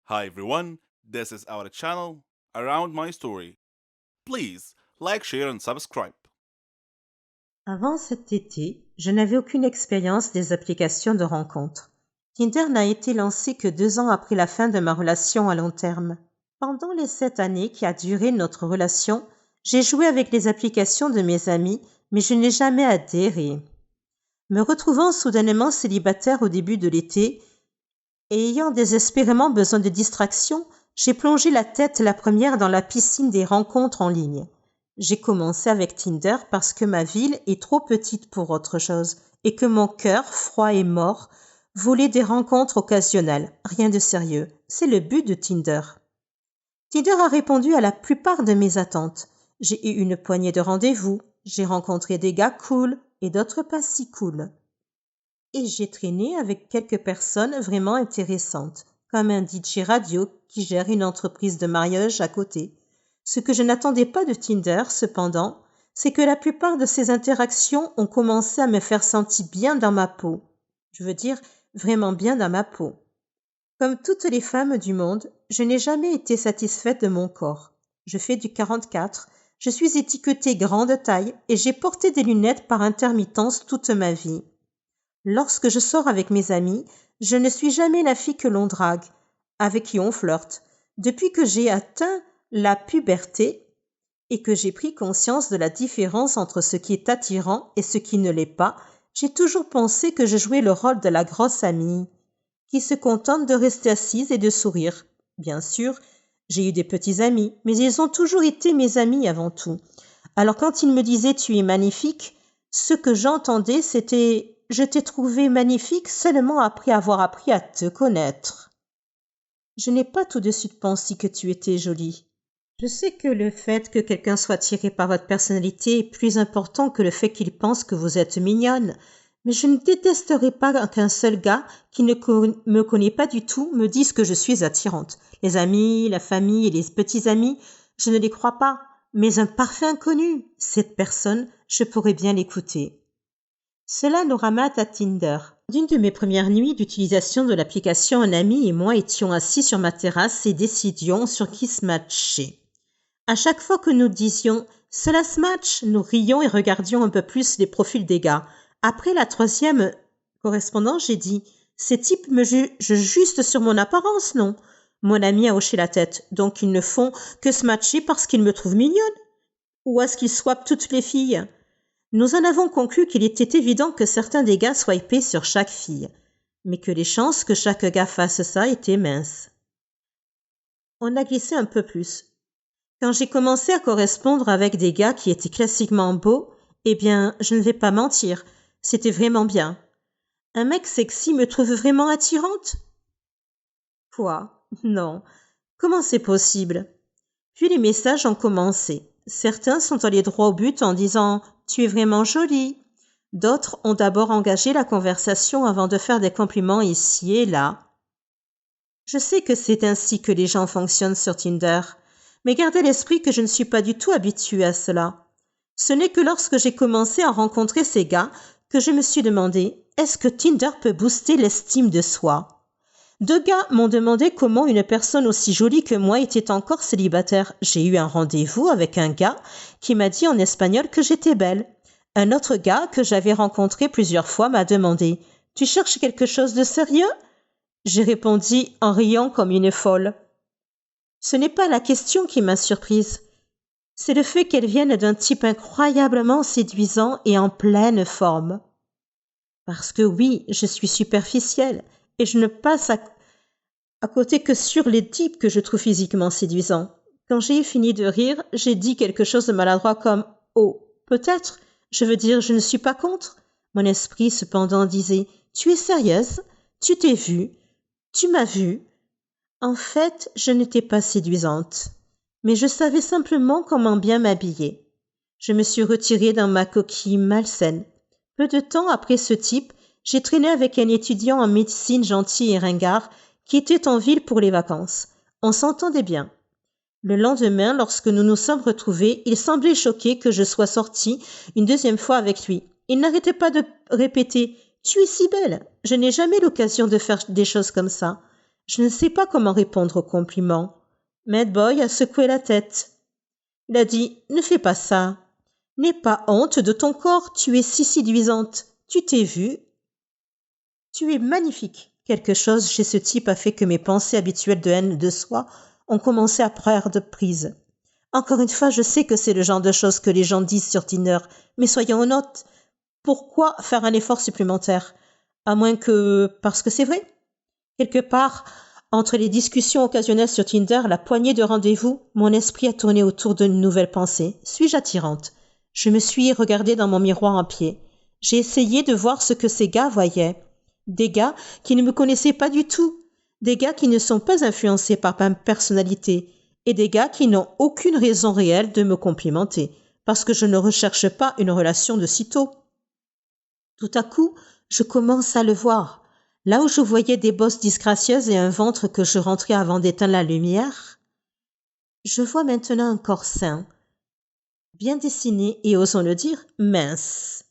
Hi everyone, this is our channel Around My Story. Please like, share and subscribe. Avant cet été, je n'avais aucune expérience des applications de rencontres. Tinder n'a été lancé que 2 ans après la fin de ma relation à long terme. Pendant les 7 années qui a duré notre relation, j'ai joué avec les applications de mes amis, mais je n'ai jamais adhéré. Me retrouvant soudainement célibataire au début de l'été et ayant désespérément besoin de distraction, j'ai plongé la tête la première dans la piscine des rencontres en ligne. J'ai commencé avec Tinder parce que ma ville est trop petite pour autre chose et que mon cœur, froid et mort, voulait des rencontres occasionnelles. Rien de sérieux. C'est le but de Tinder. Tinder a répondu à la plupart de mes attentes. J'ai eu une poignée de rendez-vous, j'ai rencontré des gars cool et d'autres pas si cool. Et j'ai traîné avec quelques personnes vraiment intéressantes, comme un DJ radio qui gère une entreprise de mariage à côté. Ce que je n'attendais pas de Tinder, cependant, c'est que la plupart de ces interactions ont commencé à me faire sentir bien dans ma peau. Je veux dire, vraiment bien dans ma peau. Comme toutes les femmes du monde, je n'ai jamais été satisfaite de mon corps. Je fais du 44, je suis étiquetée grande taille et j'ai porté des lunettes par intermittence toute ma vie. Lorsque je sors avec mes amis, je ne suis jamais la fille que l'on drague, avec qui on flirte. Depuis que j'ai atteint la puberté et que j'ai pris conscience de la différence entre ce qui est attirant et ce qui ne l'est pas, j'ai toujours pensé que je jouais le rôle de la grosse amie, qui se contente de rester assise et de sourire. Bien sûr, j'ai eu des petits amis, mais ils ont toujours été mes amis avant tout. Alors quand ils me disaient « tu es magnifique », ce que j'entendais c'était « je t'ai trouvé magnifique seulement après avoir appris à te connaître ». Je n'ai pas tout de suite pensé que tu étais jolie. Je sais que le fait que quelqu'un soit attiré par votre personnalité est plus important que le fait qu'il pense que vous êtes mignonne, mais je ne détesterai pas qu'un seul gars qui ne me connaît pas du tout me dise que je suis attirante. Les amis, la famille et les petits amis, je ne les crois pas, mais un parfait inconnu, cette personne, je pourrais bien l'écouter. Cela nous ramène à Tinder. D'une de mes premières nuits d'utilisation de l'application, un ami et moi étions assis sur ma terrasse et décidions sur qui se matcher. À chaque fois que nous disions « cela se match », nous rions et regardions un peu plus les profils des gars. Après la 3e correspondance, j'ai dit « ces types me jugent juste sur mon apparence, non ?» Mon ami a hoché la tête. « Donc ils ne font que se matcher parce qu'ils me trouvent mignonne ? Ou est-ce qu'ils swappent toutes les filles ?» Nous en avons conclu qu'il était évident que certains des gars swipaient sur chaque fille, mais que les chances que chaque gars fasse ça étaient minces. On a glissé un peu plus. Quand j'ai commencé à correspondre avec des gars qui étaient classiquement beaux, eh bien, je ne vais pas mentir, c'était vraiment bien. Un mec sexy me trouve vraiment attirante ? Quoi ? Non. Comment c'est possible ? Puis les messages ont commencé. Certains sont allés droit au but en disant « Tu es vraiment jolie ». D'autres ont d'abord engagé la conversation avant de faire des compliments ici et là. Je sais que c'est ainsi que les gens fonctionnent sur Tinder, mais gardez à l'esprit que je ne suis pas du tout habituée à cela. Ce n'est que lorsque j'ai commencé à rencontrer ces gars que je me suis demandé « Est-ce que Tinder peut booster l'estime de soi ?» 2 gars m'ont demandé comment une personne aussi jolie que moi était encore célibataire. J'ai eu un rendez-vous avec un gars qui m'a dit en espagnol que j'étais belle. Un autre gars que j'avais rencontré plusieurs fois m'a demandé « Tu cherches quelque chose de sérieux ?» J'ai répondu en riant comme une folle. Ce n'est pas la question qui m'a surprise. C'est le fait qu'elle vienne d'un type incroyablement séduisant et en pleine forme. Parce que oui, je suis superficielle et je ne passe à côté que sur les types que je trouve physiquement séduisants. Quand j'ai fini de rire, j'ai dit quelque chose de maladroit comme « Oh, peut-être, je veux dire, je ne suis pas contre ». Mon esprit cependant disait « Tu es sérieuse ? Tu t'es vue ? Tu m'as vue ?» En fait, je n'étais pas séduisante, mais je savais simplement comment bien m'habiller. Je me suis retirée dans ma coquille malsaine. Peu de temps après ce type, j'ai traîné avec un étudiant en médecine gentil et ringard qui était en ville pour les vacances. On s'entendait bien. Le lendemain, lorsque nous nous sommes retrouvés, il semblait choqué que je sois sortie une 2e fois avec lui. Il n'arrêtait pas de répéter « Tu es si belle !» Je n'ai jamais l'occasion de faire des choses comme ça. Je ne sais pas comment répondre au compliment. Madboy a secoué la tête. Il a dit « Ne fais pas ça. N'aie pas honte de ton corps, tu es si séduisante. Tu t'es vue. Tu es magnifique. » Quelque chose chez ce type a fait que mes pensées habituelles de haine de soi ont commencé à perdre prise. Encore une fois, je sais que c'est le genre de choses que les gens disent sur Tinder, mais soyons honnêtes, pourquoi faire un effort supplémentaire? À moins que parce que c'est vrai. Quelque part, entre les discussions occasionnelles sur Tinder, la poignée de rendez-vous, mon esprit a tourné autour d'une nouvelle pensée. Suis-je attirante? Je me suis regardée dans mon miroir en pied. J'ai essayé de voir ce que ces gars voyaient. Des gars qui ne me connaissaient pas du tout. Des gars qui ne sont pas influencés par ma personnalité. Et des gars qui n'ont aucune raison réelle de me complimenter. Parce que je ne recherche pas une relation de sitôt. Tout à coup, je commence à le voir. Là où je voyais des bosses disgracieuses et un ventre que je rentrais avant d'éteindre la lumière, je vois maintenant un corps sain, bien dessiné et, osons le dire, mince.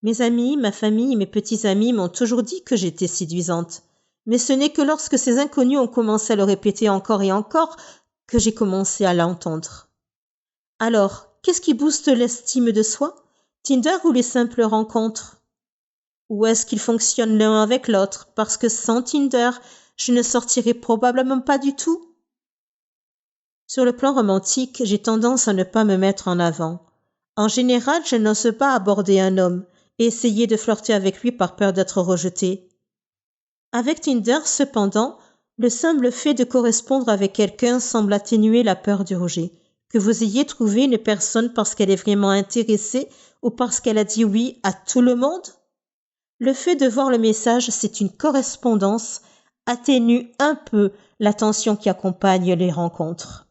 Mes amis, ma famille et mes petits amis m'ont toujours dit que j'étais séduisante. Mais ce n'est que lorsque ces inconnus ont commencé à le répéter encore et encore que j'ai commencé à l'entendre. Alors, qu'est-ce qui booste l'estime de soi? Tinder ou les simples rencontres? Ou est-ce qu'ils fonctionnent l'un avec l'autre? Parce que sans Tinder, je ne sortirais probablement pas du tout. Sur le plan romantique, j'ai tendance à ne pas me mettre en avant. En général, je n'ose pas aborder un homme et essayer de flirter avec lui par peur d'être rejetée. Avec Tinder, cependant, le simple fait de correspondre avec quelqu'un semble atténuer la peur du rejet. Que vous ayez trouvé une personne parce qu'elle est vraiment intéressée ou parce qu'elle a dit oui à tout le monde? Le fait de voir le message, c'est une correspondance, atténue un peu la tension qui accompagne les rencontres.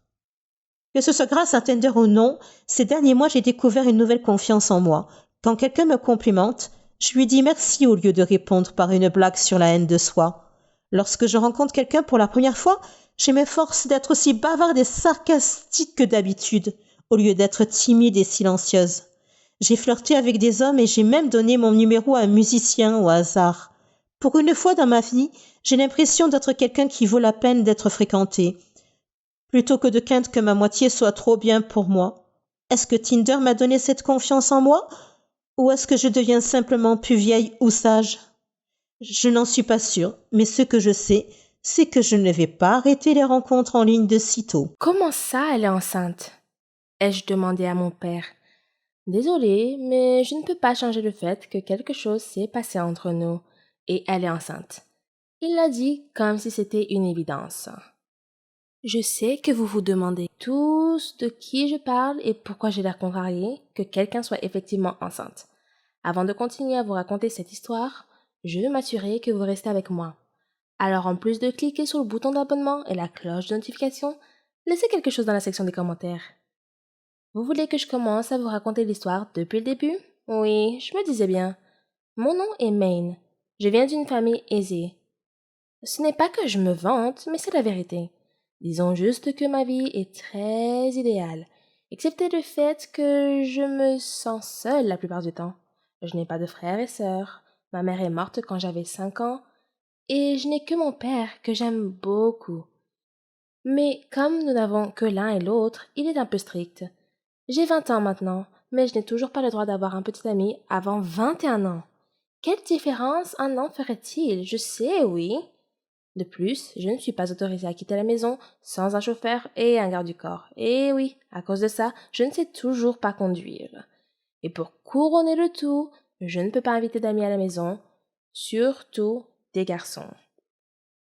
Que ce soit grâce à Tinder ou non, ces derniers mois, j'ai découvert une nouvelle confiance en moi. Quand quelqu'un me complimente, je lui dis merci au lieu de répondre par une blague sur la haine de soi. Lorsque je rencontre quelqu'un pour la première fois, je m'efforce d'être aussi bavarde et sarcastique que d'habitude, au lieu d'être timide et silencieuse. J'ai flirté avec des hommes et j'ai même donné mon numéro à un musicien au hasard. Pour une fois dans ma vie, j'ai l'impression d'être quelqu'un qui vaut la peine d'être fréquenté, plutôt que de craindre que ma moitié soit trop bien pour moi. Est-ce que Tinder m'a donné cette confiance en moi? Ou est-ce que je deviens simplement plus vieille ou sage? Je n'en suis pas sûre, mais ce que je sais, c'est que je ne vais pas arrêter les rencontres en ligne de sitôt. Comment ça, elle est enceinte? Ai-je demandé à mon père. Désolée, mais je ne peux pas changer le fait que quelque chose s'est passé entre nous et elle est enceinte. Il l'a dit comme si c'était une évidence. Je sais que vous vous demandez tous de qui je parle et pourquoi j'ai l'air contrariée que quelqu'un soit effectivement enceinte. Avant de continuer à vous raconter cette histoire, je veux m'assurer que vous restez avec moi. Alors en plus de cliquer sur le bouton d'abonnement et la cloche de notification, laissez quelque chose dans la section des commentaires. Vous voulez que je commence à vous raconter l'histoire depuis le début? Oui, je me disais bien. Mon nom est Maine. Je viens d'une famille aisée. Ce n'est pas que je me vante, mais c'est la vérité. Disons juste que ma vie est très idéale, excepté le fait que je me sens seule la plupart du temps. Je n'ai pas de frères et sœurs. Ma mère est morte quand j'avais 5 ans, et je n'ai que mon père que j'aime beaucoup. Mais comme nous n'avons que l'un et l'autre, il est un peu strict. J'ai 20 ans maintenant, mais je n'ai toujours pas le droit d'avoir un petit ami avant 21 ans. Quelle différence un an ferait-il? Je sais, oui. De plus, je ne suis pas autorisée à quitter la maison sans un chauffeur et un garde du corps. Et oui, à cause de ça, je ne sais toujours pas conduire. Et pour couronner le tout, je ne peux pas inviter d'amis à la maison, surtout des garçons.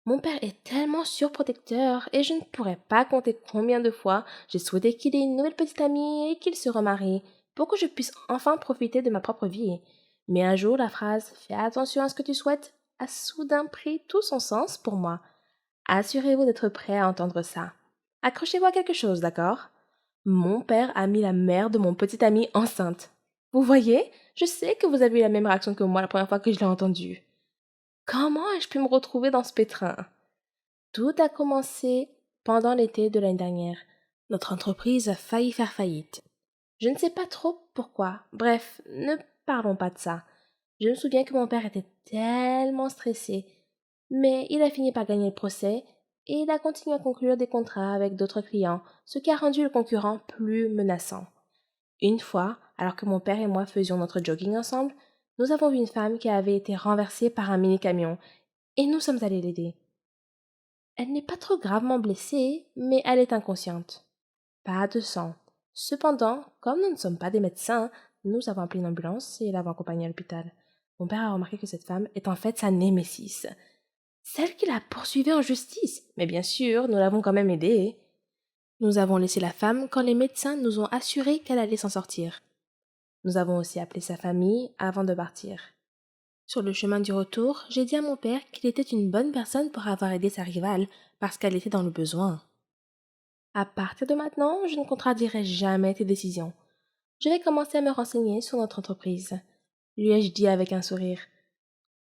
Mon père est tellement surprotecteur et je ne pourrais pas compter combien de fois j'ai souhaité qu'il ait une nouvelle petite amie et qu'il se remarie pour que je puisse enfin profiter de ma propre vie. Mais un jour, la phrase « Fais attention à ce que tu souhaites » a soudain pris tout son sens pour moi. Assurez-vous d'être prêt à entendre ça. Accrochez-vous à quelque chose, d'accord? Mon père a mis la mère de mon petit ami enceinte. Vous voyez, je sais que vous avez eu la même réaction que moi la première fois que je l'ai entendu. Comment ai-je pu me retrouver dans ce pétrin? Tout a commencé pendant l'été de l'année dernière. Notre entreprise a failli faire faillite. Je ne sais pas trop pourquoi. Bref, ne parlons pas de ça. Je me souviens que mon père était tellement stressé. Mais il a fini par gagner le procès et il a continué à conclure des contrats avec d'autres clients, ce qui a rendu le concurrent plus menaçant. Une fois, alors que mon père et moi faisions notre jogging ensemble, nous avons vu une femme qui avait été renversée par un mini-camion et nous sommes allés l'aider. Elle n'est pas trop gravement blessée, mais elle est inconsciente. Pas de sang. Cependant, comme nous ne sommes pas des médecins, nous avons appelé une ambulance et l'avons accompagnée à l'hôpital. Mon père a remarqué que cette femme est en fait sa némésis, celle qui la poursuivait en justice. Mais bien sûr, nous l'avons quand même aidée. Nous avons laissé la femme quand les médecins nous ont assuré qu'elle allait s'en sortir. Nous avons aussi appelé sa famille avant de partir. Sur le chemin du retour, j'ai dit à mon père qu'il était une bonne personne pour avoir aidé sa rivale parce qu'elle était dans le besoin. À partir de maintenant, je ne contradierai jamais tes décisions. Je vais commencer à me renseigner sur notre entreprise, lui ai-je dit avec un sourire.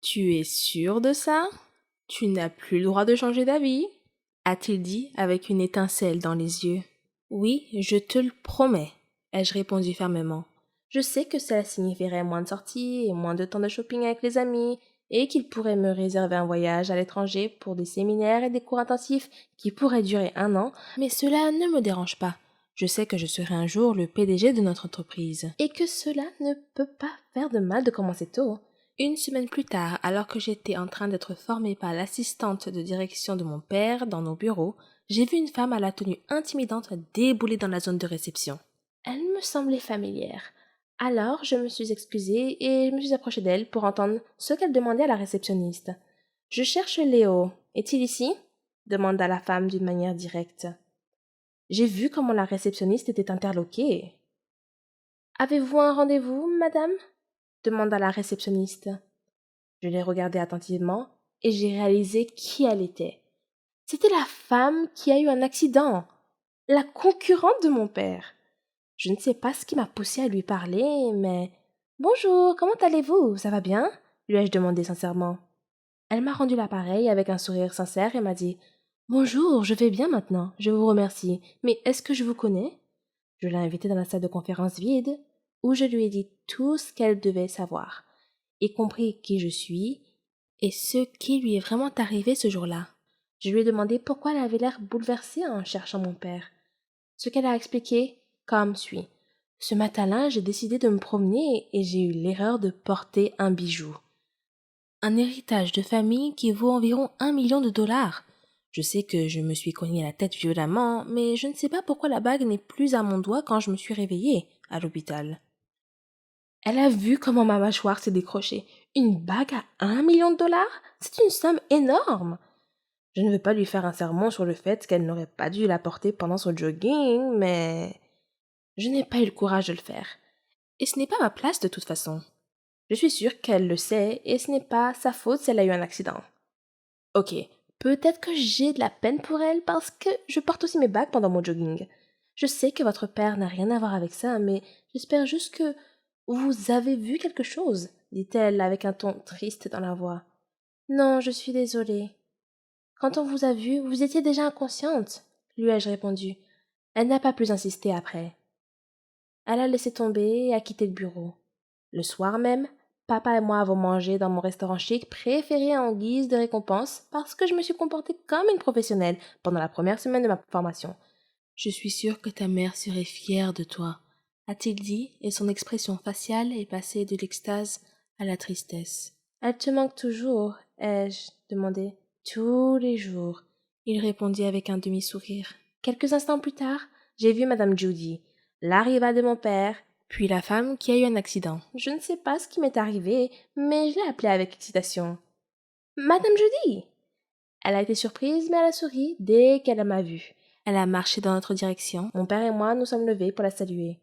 Tu es sûr de ça? Tu n'as plus le droit de changer d'avis, a-t-il dit avec une étincelle dans les yeux. Oui, je te le promets, ai-je répondu fermement. Je sais que cela signifierait moins de sorties et moins de temps de shopping avec les amis, et qu'il pourrait me réserver un voyage à l'étranger pour des séminaires et des cours intensifs qui pourraient durer 1 an, mais cela ne me dérange pas. Je sais que je serai un jour le PDG de notre entreprise, et que cela ne peut pas faire de mal de commencer tôt. Une semaine plus tard, alors que j'étais en train d'être formée par l'assistante de direction de mon père dans nos bureaux, j'ai vu une femme à la tenue intimidante débouler dans la zone de réception. Elle me semblait familière. Alors je me suis excusée et je me suis approchée d'elle pour entendre ce qu'elle demandait à la réceptionniste. « Je cherche Léo. Est-il ici ?» demanda la femme d'une manière directe. J'ai vu comment la réceptionniste était interloquée. « Avez-vous un rendez-vous, madame ?» demanda la réceptionniste. Je l'ai regardée attentivement et j'ai réalisé qui elle était. C'était la femme qui a eu un accident, la concurrente de mon père. Je ne sais pas ce qui m'a poussée à lui parler, mais « Bonjour, comment allez-vous? Ça va bien ?» lui ai-je demandé sincèrement. Elle m'a rendu l'appareil avec un sourire sincère et m'a dit « Bonjour, je vais bien maintenant, je vous remercie, mais est-ce que je vous connais ?» Je l'ai invitée dans la salle de conférence vide, où je lui ai dit tout ce qu'elle devait savoir, y compris qui je suis et ce qui lui est vraiment arrivé ce jour-là. Je lui ai demandé pourquoi elle avait l'air bouleversée en cherchant mon père. Ce qu'elle a expliqué comme suit. Ce matin-là, j'ai décidé de me promener et j'ai eu l'erreur de porter un bijou. Un héritage de famille qui vaut environ 1 million de dollars. Je sais que je me suis cogné la tête violemment, mais je ne sais pas pourquoi la bague n'est plus à mon doigt quand je me suis réveillée à l'hôpital. Elle a vu comment ma mâchoire s'est décrochée. Une bague à 1 million de dollars? C'est une somme énorme. Je ne veux pas lui faire un sermon sur le fait qu'elle n'aurait pas dû la porter pendant son jogging, mais je n'ai pas eu le courage de le faire. Et ce n'est pas ma place de toute façon. Je suis sûre qu'elle le sait et ce n'est pas sa faute si elle a eu un accident. Ok, peut-être que j'ai de la peine pour elle parce que je porte aussi mes bagues pendant mon jogging. Je sais que votre père n'a rien à voir avec ça, mais j'espère juste que vous avez vu quelque chose, dit-elle avec un ton triste dans la voix. Non, je suis désolée. Quand on vous a vu, vous étiez déjà inconsciente, lui ai-je répondu. Elle n'a pas plus insisté après. Elle a laissé tomber et a quitté le bureau. Le soir même, papa et moi avons mangé dans mon restaurant chic préféré en guise de récompense parce que je me suis comportée comme une professionnelle pendant la première semaine de ma formation. Je suis sûre que ta mère serait fière de toi, a-t-il dit, et son expression faciale est passée de l'extase à la tristesse. Elle te manque toujours, ai-je demandé. Tous les jours, il répondit avec un demi-sourire. Quelques instants plus tard, j'ai vu madame Judy, la rivale de mon père, puis la femme qui a eu un accident. Je ne sais pas ce qui m'est arrivé, mais je l'ai appelée avec excitation. Madame Judy! Elle a été surprise, mais elle a souri dès qu'elle m'a vue. Elle a marché dans notre direction. Mon père et moi nous sommes levés pour la saluer.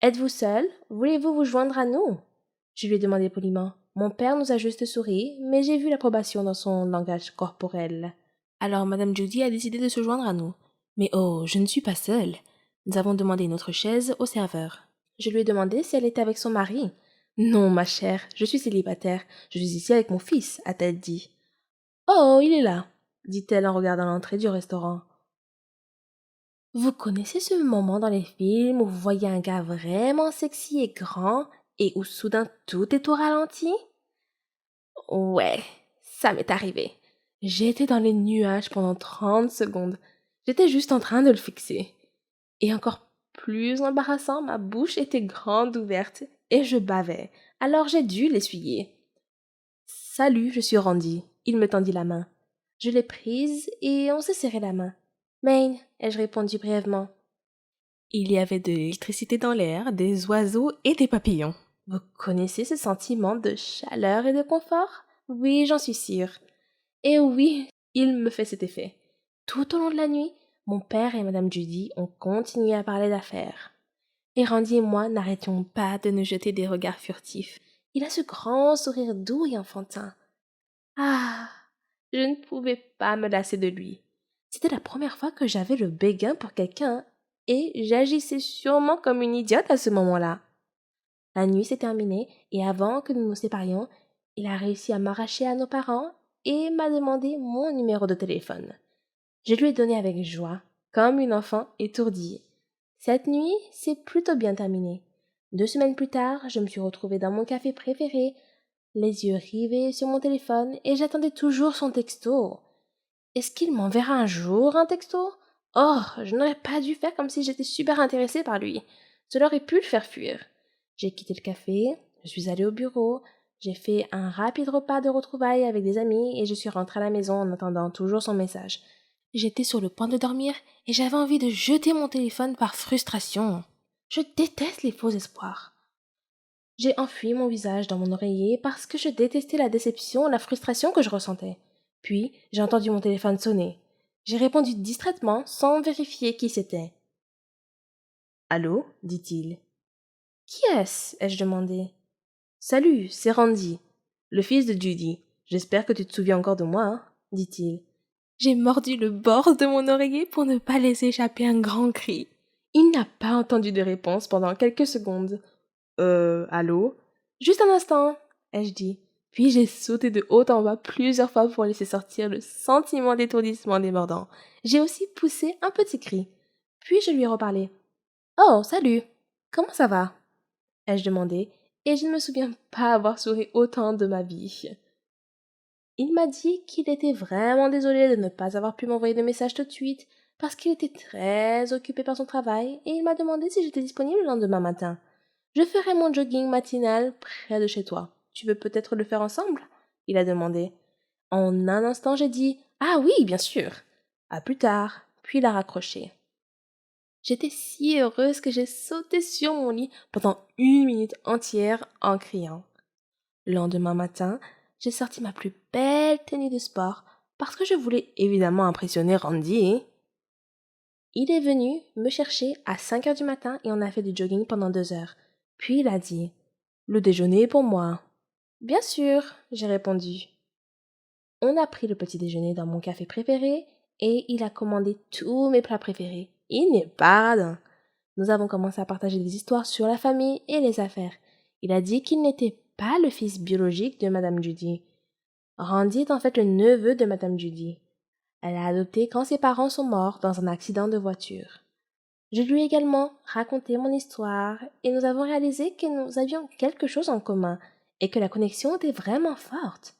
Êtes-vous seul? Voulez-vous vous joindre à nous? Je lui ai demandé poliment. Mon père nous a juste souri, mais j'ai vu l'approbation dans son langage corporel. Alors madame Judy a décidé de se joindre à nous. Mais oh, je ne suis pas seule. Nous avons demandé une autre chaise au serveur. Je lui ai demandé si elle était avec son mari. Non, ma chère, je suis célibataire. Je suis ici avec mon fils, a-t-elle dit. Oh, il est là, dit-elle en regardant l'entrée du restaurant. Vous connaissez ce moment dans les films où vous voyez un gars vraiment sexy et grand et où soudain tout est au ralenti? Ouais, ça m'est arrivé. J'étais dans les nuages pendant 30 secondes. J'étais juste en train de le fixer. Et encore plus embarrassant, ma bouche était grande ouverte et je bavais. Alors j'ai dû l'essuyer. Salut, je suis Randy. Il me tendit la main. Je l'ai prise et on s'est serré la main. Maine, ai-je répondu brièvement. Il y avait de l'électricité dans l'air, des oiseaux et des papillons. Vous connaissez ce sentiment de chaleur et de confort? Oui, j'en suis sûre. Et oui, il me fait cet effet. Tout au long de la nuit, mon père et madame Judy ont continué à parler d'affaires. Et Randy et moi n'arrêtions pas de nous jeter des regards furtifs. Il a ce grand sourire doux et enfantin. Ah, je ne pouvais pas me lasser de lui. C'était la première fois que j'avais le béguin pour quelqu'un, et j'agissais sûrement comme une idiote à ce moment-là. La nuit s'est terminée, et avant que nous nous séparions, il a réussi à m'arracher à nos parents et m'a demandé mon numéro de téléphone. Je lui ai donné avec joie, comme une enfant étourdie. Cette nuit s'est plutôt bien terminée. 2 semaines plus tard, je me suis retrouvée dans mon café préféré, les yeux rivés sur mon téléphone, et j'attendais toujours son texto. Est-ce qu'il m'enverra un jour un texto? Oh, je n'aurais pas dû faire comme si j'étais super intéressée par lui. Cela aurait pu le faire fuir. J'ai quitté le café, je suis allée au bureau, j'ai fait un rapide repas de retrouvailles avec des amis et je suis rentrée à la maison en attendant toujours son message. J'étais sur le point de dormir et j'avais envie de jeter mon téléphone par frustration. Je déteste les faux espoirs. J'ai enfui mon visage dans mon oreiller parce que je détestais la déception et la frustration que je ressentais. Puis, j'ai entendu mon téléphone sonner. J'ai répondu distraitement sans vérifier qui c'était. Allô? Dit-il. Qui est-ce? Ai-je demandé. Salut, c'est Randy, le fils de Judy. J'espère que tu te souviens encore de moi, hein? Dit-il. J'ai mordu le bord de mon oreiller pour ne pas laisser échapper un grand cri. Il n'a pas entendu de réponse pendant quelques secondes. Allô? Juste un instant, ai-je dit. Puis j'ai sauté de haut en bas plusieurs fois pour laisser sortir le sentiment d'étourdissement débordant. J'ai aussi poussé un petit cri. Puis je lui ai reparlé. Oh, salut! Comment ça va? Ai-je demandé, et je ne me souviens pas avoir souri autant de ma vie. Il m'a dit qu'il était vraiment désolé de ne pas avoir pu m'envoyer de message tout de suite, parce qu'il était très occupé par son travail, et il m'a demandé si j'étais disponible le lendemain matin. Je ferai mon jogging matinal près de chez toi. Tu veux peut-être le faire ensemble? Il a demandé. En un instant, j'ai dit ah oui, bien sûr. À plus tard. Puis il a raccroché. J'étais si heureuse que j'ai sauté sur mon lit pendant 1 minute entière en criant. Le lendemain matin, j'ai sorti ma plus belle tenue de sport parce que je voulais évidemment impressionner Randy. Il est venu me chercher à 5 heures du matin et on a fait du jogging pendant 2 heures. Puis il a dit le déjeuner est pour moi. Bien sûr, j'ai répondu. On a pris le petit déjeuner dans mon café préféré et il a commandé tous mes plats préférés. Il n'est pas radin. Nous avons commencé à partager des histoires sur la famille et les affaires. Il a dit qu'il n'était pas le fils biologique de Madame Judy. Randy est en fait le neveu de Madame Judy. Elle l'a adopté quand ses parents sont morts dans un accident de voiture. Je lui ai également raconté mon histoire et nous avons réalisé que nous avions quelque chose en commun et que la connexion était vraiment forte.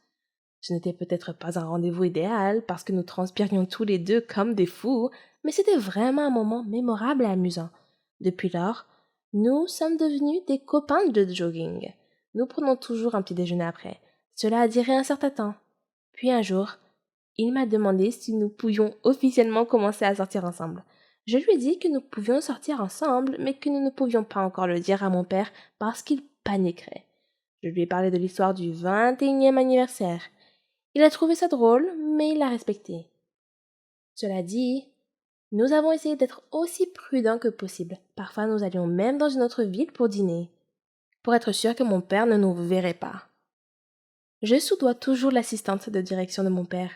Ce n'était peut-être pas un rendez-vous idéal parce que nous transpirions tous les deux comme des fous, mais c'était vraiment un moment mémorable et amusant. Depuis lors, nous sommes devenus des copains de jogging. Nous prenons toujours un petit déjeuner après. Cela a duré un certain temps. Puis un jour, il m'a demandé si nous pouvions officiellement commencer à sortir ensemble. Je lui ai dit que nous pouvions sortir ensemble, mais que nous ne pouvions pas encore le dire à mon père parce qu'il paniquerait. Je lui ai parlé de l'histoire du 21e anniversaire. Il a trouvé ça drôle, mais il l'a respecté. Cela dit, nous avons essayé d'être aussi prudents que possible. Parfois, nous allions même dans une autre ville pour dîner, pour être sûr que mon père ne nous verrait pas. Je soudoie toujours l'assistante de direction de mon père,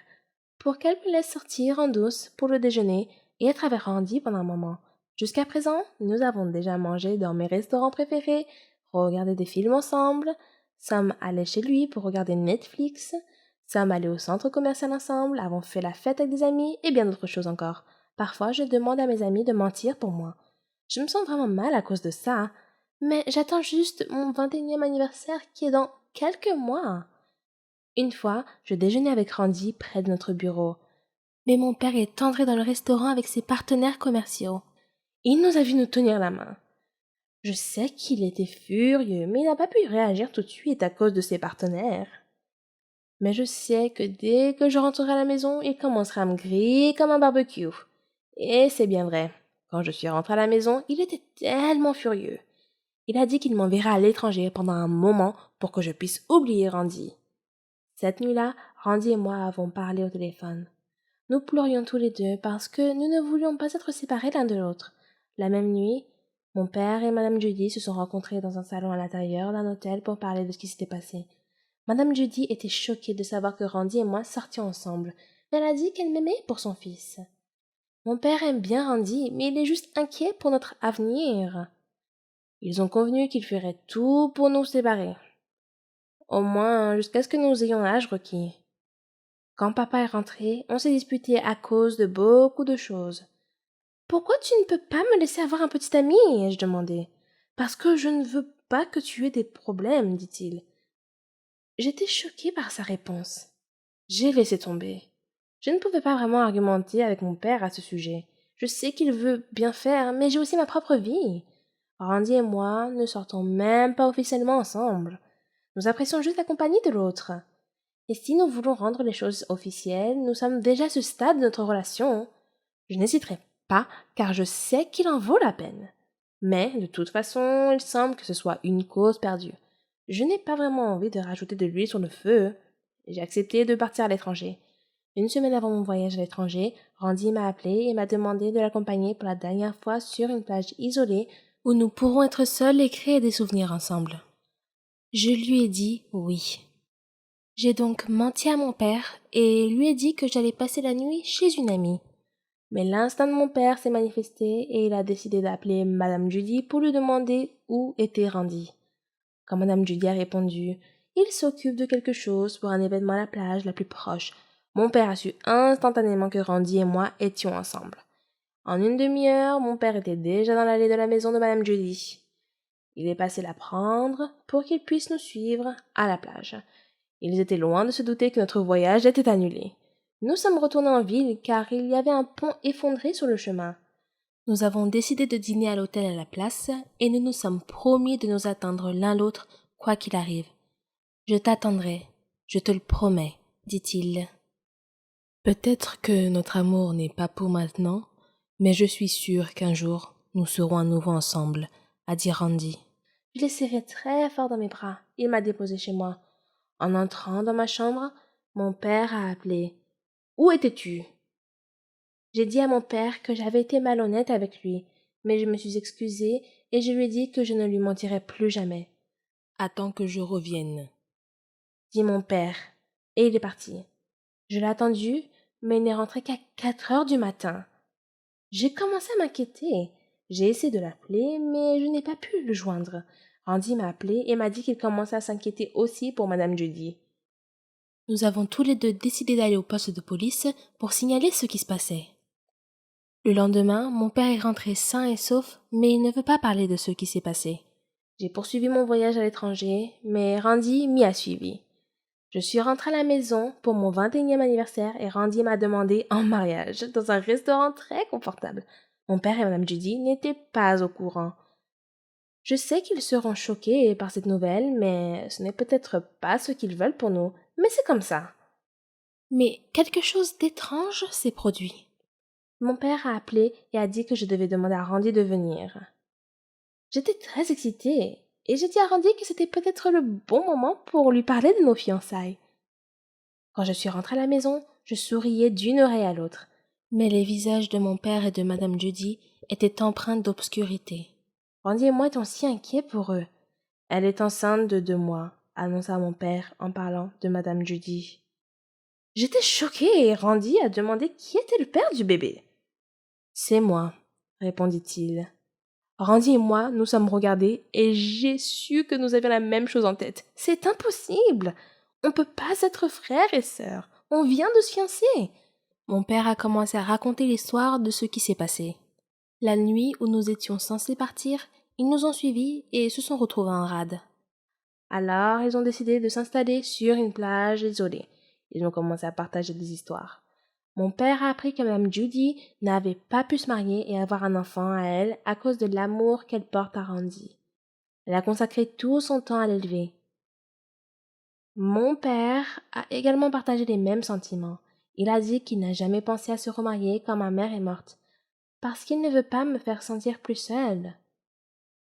pour qu'elle me laisse sortir en douce pour le déjeuner et être avec Randy pendant un moment. Jusqu'à présent, nous avons déjà mangé dans mes restaurants préférés, regardé des films ensemble, sommes allés chez lui pour regarder Netflix, sommes allés au centre commercial ensemble, avons fait la fête avec des amis et bien d'autres choses encore. Parfois, je demande à mes amis de mentir pour moi. Je me sens vraiment mal à cause de ça, mais j'attends juste mon 21e anniversaire qui est dans quelques mois. Une fois, je déjeunais avec Randy près de notre bureau. Mais mon père est entré dans le restaurant avec ses partenaires commerciaux. Il nous a vu nous tenir la main. Je sais qu'il était furieux, mais il n'a pas pu réagir tout de suite à cause de ses partenaires. Mais je sais que dès que je rentrerai à la maison, il commencera à me griller comme un barbecue. Et c'est bien vrai. Quand je suis rentrée à la maison, il était tellement furieux. Il a dit qu'il m'enverrait à l'étranger pendant un moment pour que je puisse oublier Randy. Cette nuit-là, Randy et moi avons parlé au téléphone. Nous pleurions tous les deux parce que nous ne voulions pas être séparés l'un de l'autre. La même nuit, mon père et Madame Judy se sont rencontrés dans un salon à l'intérieur d'un hôtel pour parler de ce qui s'était passé. Madame Judy était choquée de savoir que Randy et moi sortions ensemble, mais elle a dit qu'elle m'aimait pour son fils. Mon père aime bien Randy, mais il est juste inquiet pour notre avenir. Ils ont convenu qu'ils feraient tout pour nous séparer. Au moins jusqu'à ce que nous ayons l'âge requis. Quand papa est rentré, on s'est disputé à cause de beaucoup de choses. Pourquoi tu ne peux pas me laisser avoir un petit ami? Ai-je demandé. Parce que je ne veux pas que tu aies des problèmes, dit-il. J'étais choquée par sa réponse. J'ai laissé tomber. Je ne pouvais pas vraiment argumenter avec mon père à ce sujet. Je sais qu'il veut bien faire, mais j'ai aussi ma propre vie. Randy et moi ne sortons même pas officiellement ensemble. Nous apprécions juste la compagnie de l'autre. Et si nous voulons rendre les choses officielles, nous sommes déjà à ce stade de notre relation. Je n'hésiterai pas, car je sais qu'il en vaut la peine. Mais, de toute façon, il semble que ce soit une cause perdue. Je n'ai pas vraiment envie de rajouter de l'huile sur le feu. J'ai accepté de partir à l'étranger. Une semaine avant mon voyage à l'étranger, Randy m'a appelé et m'a demandé de l'accompagner pour la dernière fois sur une plage isolée où nous pourrons être seuls et créer des souvenirs ensemble. Je lui ai dit oui. J'ai donc menti à mon père et lui ai dit que j'allais passer la nuit chez une amie. Mais l'instinct de mon père s'est manifesté et il a décidé d'appeler Madame Judy pour lui demander où était Randy. Quand Madame Judy a répondu « Il s'occupe de quelque chose pour un événement à la plage la plus proche », mon père a su instantanément que Randy et moi étions ensemble. En une demi-heure, mon père était déjà dans l'allée de la maison de Madame Judy. Il est passé la prendre pour qu'il puisse nous suivre à la plage. Ils étaient loin de se douter que notre voyage était annulé. Nous sommes retournés en ville car il y avait un pont effondré sur le chemin. Nous avons décidé de dîner à l'hôtel à la place et nous nous sommes promis de nous attendre l'un l'autre quoi qu'il arrive. Je t'attendrai, je te le promets, dit-il. Peut-être que notre amour n'est pas pour maintenant, mais je suis sûre qu'un jour nous serons à nouveau ensemble, a dit Randy. Je l'ai serré très fort dans mes bras. Il m'a déposé chez moi. En entrant dans ma chambre, mon père a appelé. Où étais-tu? J'ai dit à mon père que j'avais été malhonnête avec lui, mais je me suis excusée et je lui ai dit que je ne lui mentirais plus jamais. Attends que je revienne, dit mon père, et il est parti. Je l'ai attendu, mais il n'est rentré qu'à 4 heures du matin. J'ai commencé à m'inquiéter. J'ai essayé de l'appeler, mais je n'ai pas pu le joindre. Randy m'a appelé et m'a dit qu'il commençait à s'inquiéter aussi pour Madame Judy. Nous avons tous les deux décidé d'aller au poste de police pour signaler ce qui se passait. Le lendemain, mon père est rentré sain et sauf, mais il ne veut pas parler de ce qui s'est passé. J'ai poursuivi mon voyage à l'étranger, mais Randy m'y a suivi. Je suis rentrée à la maison pour mon 21e anniversaire et Randy m'a demandé en mariage dans un restaurant très confortable. Mon père et Madame Judy n'étaient pas au courant. Je sais qu'ils seront choqués par cette nouvelle, mais ce n'est peut-être pas ce qu'ils veulent pour nous, mais c'est comme ça. Mais quelque chose d'étrange s'est produit. Mon père a appelé et a dit que je devais demander à Randy de venir. J'étais très excitée et j'ai dit à Randy que c'était peut-être le bon moment pour lui parler de nos fiançailles. Quand je suis rentrée à la maison, je souriais d'une oreille à l'autre, mais les visages de mon père et de Madame Judy étaient empreints d'obscurité. Randy et moi étions si inquiets pour eux. Elle est enceinte de 2 mois, annonça mon père en parlant de Madame Judy. J'étais choquée et Randy a demandé qui était le père du bébé. C'est moi, répondit-il. Randy et moi nous sommes regardés et j'ai su que nous avions la même chose en tête. C'est impossible. On ne peut pas être frères et sœurs. On vient de se fiancer. Mon père a commencé à raconter l'histoire de ce qui s'est passé. La nuit où nous étions censés partir, ils nous ont suivis et se sont retrouvés en rade. Alors, ils ont décidé de s'installer sur une plage isolée. Ils ont commencé à partager des histoires. Mon père a appris que Mme Judy n'avait pas pu se marier et avoir un enfant à elle à cause de l'amour qu'elle porte à Randy. Elle a consacré tout son temps à l'élever. Mon père a également partagé les mêmes sentiments. Il a dit qu'il n'a jamais pensé à se remarier quand ma mère est morte, parce qu'il ne veut pas me faire sentir plus seule.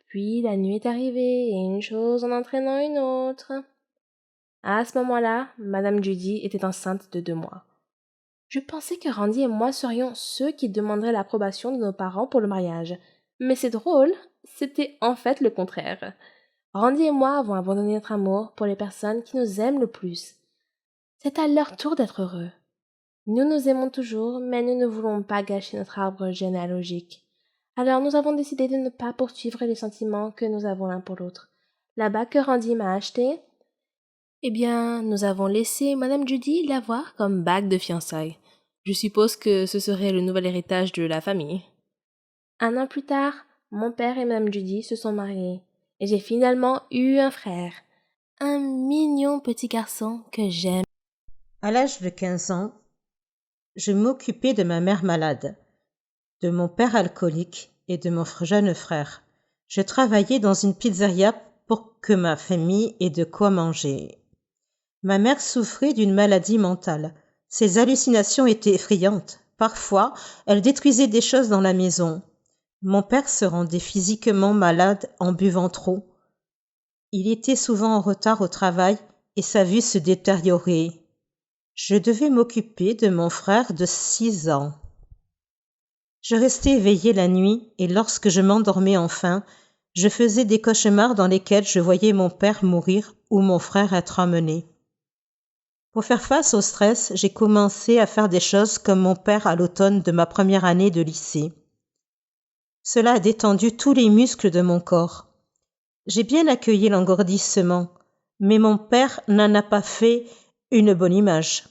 Puis la nuit est arrivée et une chose en entraînant une autre. À ce moment-là, Madame Judy était enceinte de 2 mois. Je pensais que Randy et moi serions ceux qui demanderaient l'approbation de nos parents pour le mariage. Mais c'est drôle, c'était en fait le contraire. Randy et moi avons abandonné notre amour pour les personnes qui nous aiment le plus. C'est à leur tour d'être heureux. Nous nous aimons toujours, mais nous ne voulons pas gâcher notre arbre généalogique. Alors nous avons décidé de ne pas poursuivre les sentiments que nous avons l'un pour l'autre. La bague que Randy m'a achetée, eh bien, nous avons laissé Madame Judy l'avoir comme bague de fiançailles. Je suppose que ce serait le nouvel héritage de la famille. 1 an plus tard, mon père et Madame Judy se sont mariés, et j'ai finalement eu un frère. Un mignon petit garçon que j'aime. À l'âge de 15 ans, je m'occupais de ma mère malade, de mon père alcoolique et de mon jeune frère. Je travaillais dans une pizzeria pour que ma famille ait de quoi manger. Ma mère souffrait d'une maladie mentale. Ses hallucinations étaient effrayantes. Parfois, elle détruisait des choses dans la maison. Mon père se rendait physiquement malade en buvant trop. Il était souvent en retard au travail et sa vue se détériorait. Je devais m'occuper de mon frère de 6 ans. Je restais éveillée la nuit et lorsque je m'endormais enfin, je faisais des cauchemars dans lesquels je voyais mon père mourir ou mon frère être emmené. Pour faire face au stress, j'ai commencé à faire des choses comme mon père à l'automne de ma première année de lycée. Cela a détendu tous les muscles de mon corps. J'ai bien accueilli l'engourdissement, mais mon père n'en a pas fait une bonne image.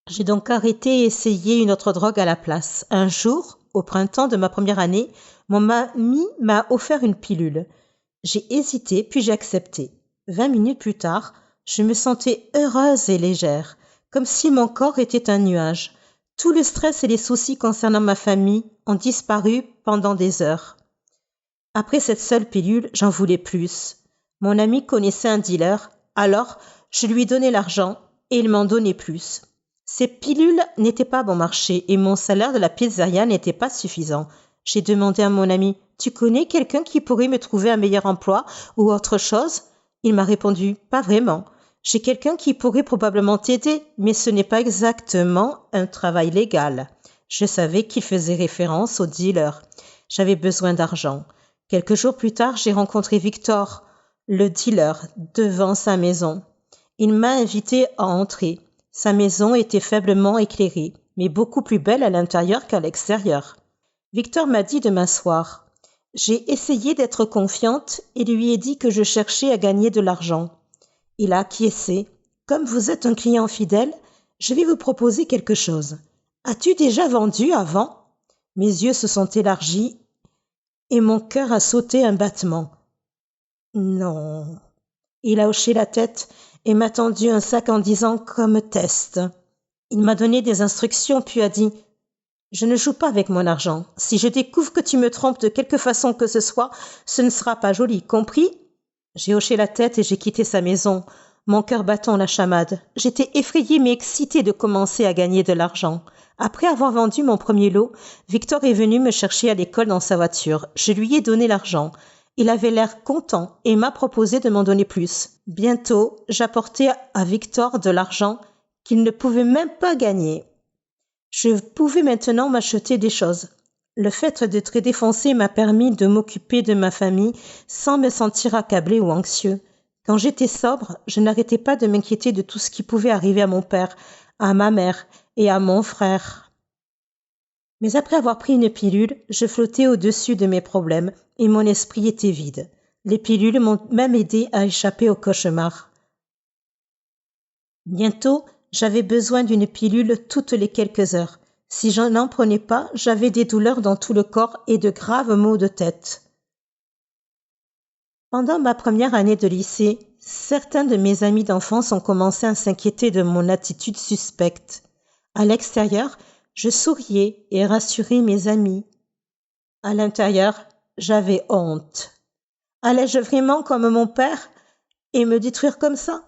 J'ai donc arrêté et essayé une autre drogue à la place. Un jour, au printemps de ma première année, mon ami m'a offert une pilule. J'ai hésité, puis j'ai accepté. 20 minutes plus tard, je me sentais heureuse et légère, comme si mon corps était un nuage. Tout le stress et les soucis concernant ma famille ont disparu pendant des heures. Après cette seule pilule, j'en voulais plus. Mon ami connaissait un dealer, alors je lui donnais l'argent et il m'en donnait plus. Ces pilules n'étaient pas bon marché et mon salaire de la pizzeria n'était pas suffisant. J'ai demandé à mon ami « Tu connais quelqu'un qui pourrait me trouver un meilleur emploi ou autre chose ?» Il m'a répondu « Pas vraiment. J'ai quelqu'un qui pourrait probablement t'aider, mais ce n'est pas exactement un travail légal. » Je savais qu'il faisait référence au dealer. J'avais besoin d'argent. Quelques jours plus tard, j'ai rencontré Victor, le dealer, devant sa maison. Il m'a invité à entrer. Sa maison était faiblement éclairée, mais beaucoup plus belle à l'intérieur qu'à l'extérieur. Victor m'a dit de m'asseoir. J'ai essayé d'être confiante et lui ai dit que je cherchais à gagner de l'argent. Il a acquiescé. Comme vous êtes un client fidèle, je vais vous proposer quelque chose. As-tu déjà vendu avant ? Mes yeux se sont élargis et mon cœur a sauté un battement. Non. Il a hoché la tête et m'a tendu un sac en disant comme test. Il m'a donné des instructions puis a dit « Je ne joue pas avec mon argent. Si je découvre que tu me trompes de quelque façon que ce soit, ce ne sera pas joli, compris ?» J'ai hoché la tête et j'ai quitté sa maison, mon cœur battant la chamade. J'étais effrayée mais excitée de commencer à gagner de l'argent. Après avoir vendu mon premier lot, Victor est venu me chercher à l'école dans sa voiture. Je lui ai donné l'argent. Il avait l'air content et m'a proposé de m'en donner plus. Bientôt, j'apportais à Victor de l'argent qu'il ne pouvait même pas gagner. Je pouvais maintenant m'acheter des choses. Le fait d'être défoncé m'a permis de m'occuper de ma famille sans me sentir accablé ou anxieux. Quand j'étais sobre, je n'arrêtais pas de m'inquiéter de tout ce qui pouvait arriver à mon père, à ma mère et à mon frère. Mais après avoir pris une pilule, je flottais au-dessus de mes problèmes et mon esprit était vide. Les pilules m'ont même aidé à échapper au cauchemar. Bientôt, j'avais besoin d'une pilule toutes les quelques heures. Si je n'en prenais pas, j'avais des douleurs dans tout le corps et de graves maux de tête. Pendant ma première année de lycée, certains de mes amis d'enfance ont commencé à s'inquiéter de mon attitude suspecte. À l'extérieur, je souriais et rassurais mes amis. À l'intérieur, j'avais honte. Allais-je vraiment comme mon père et me détruire comme ça?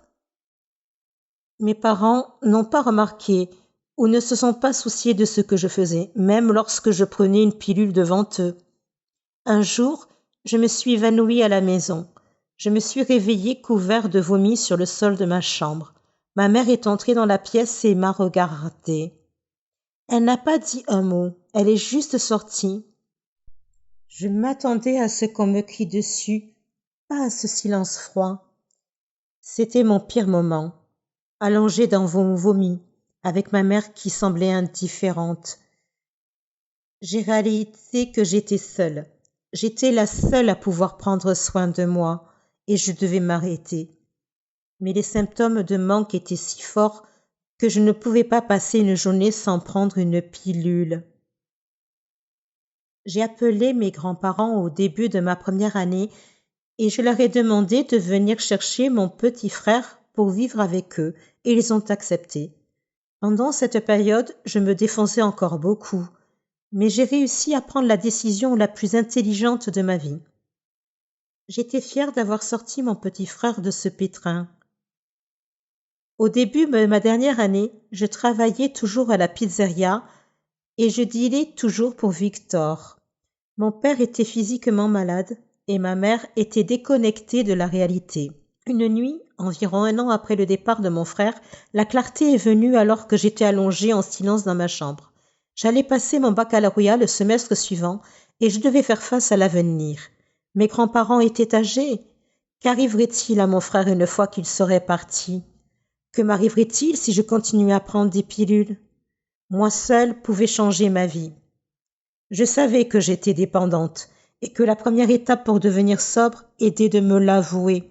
Mes parents n'ont pas remarqué ou ne se sont pas souciés de ce que je faisais, même lorsque je prenais une pilule devant eux. Un jour, je me suis évanouie à la maison. Je me suis réveillée couvert de vomi sur le sol de ma chambre. Ma mère est entrée dans la pièce et m'a regardée. Elle n'a pas dit un mot, elle est juste sortie. Je m'attendais à ce qu'on me crie dessus, pas à ce silence froid. C'était mon pire moment, allongée dans mon vomi, avec ma mère qui semblait indifférente. J'ai réalisé que j'étais seule. J'étais la seule à pouvoir prendre soin de moi, et je devais m'arrêter. Mais les symptômes de manque étaient si forts que je ne pouvais pas passer une journée sans prendre une pilule. J'ai appelé mes grands-parents au début de ma première année et je leur ai demandé de venir chercher mon petit frère pour vivre avec eux, et ils ont accepté. Pendant cette période, je me défonçais encore beaucoup, mais j'ai réussi à prendre la décision la plus intelligente de ma vie. J'étais fière d'avoir sorti mon petit frère de ce pétrin. Au début de ma dernière année, je travaillais toujours à la pizzeria et je dînais toujours pour Victor. Mon père était physiquement malade et ma mère était déconnectée de la réalité. Une nuit, environ 1 an après le départ de mon frère, la clarté est venue alors que j'étais allongée en silence dans ma chambre. J'allais passer mon baccalauréat le semestre suivant et je devais faire face à l'avenir. Mes grands-parents étaient âgés. Qu'arriverait-il à mon frère une fois qu'il serait parti? Que m'arriverait-il si je continuais à prendre des pilules? Moi seule pouvais changer ma vie. Je savais que j'étais dépendante et que la première étape pour devenir sobre était de me l'avouer.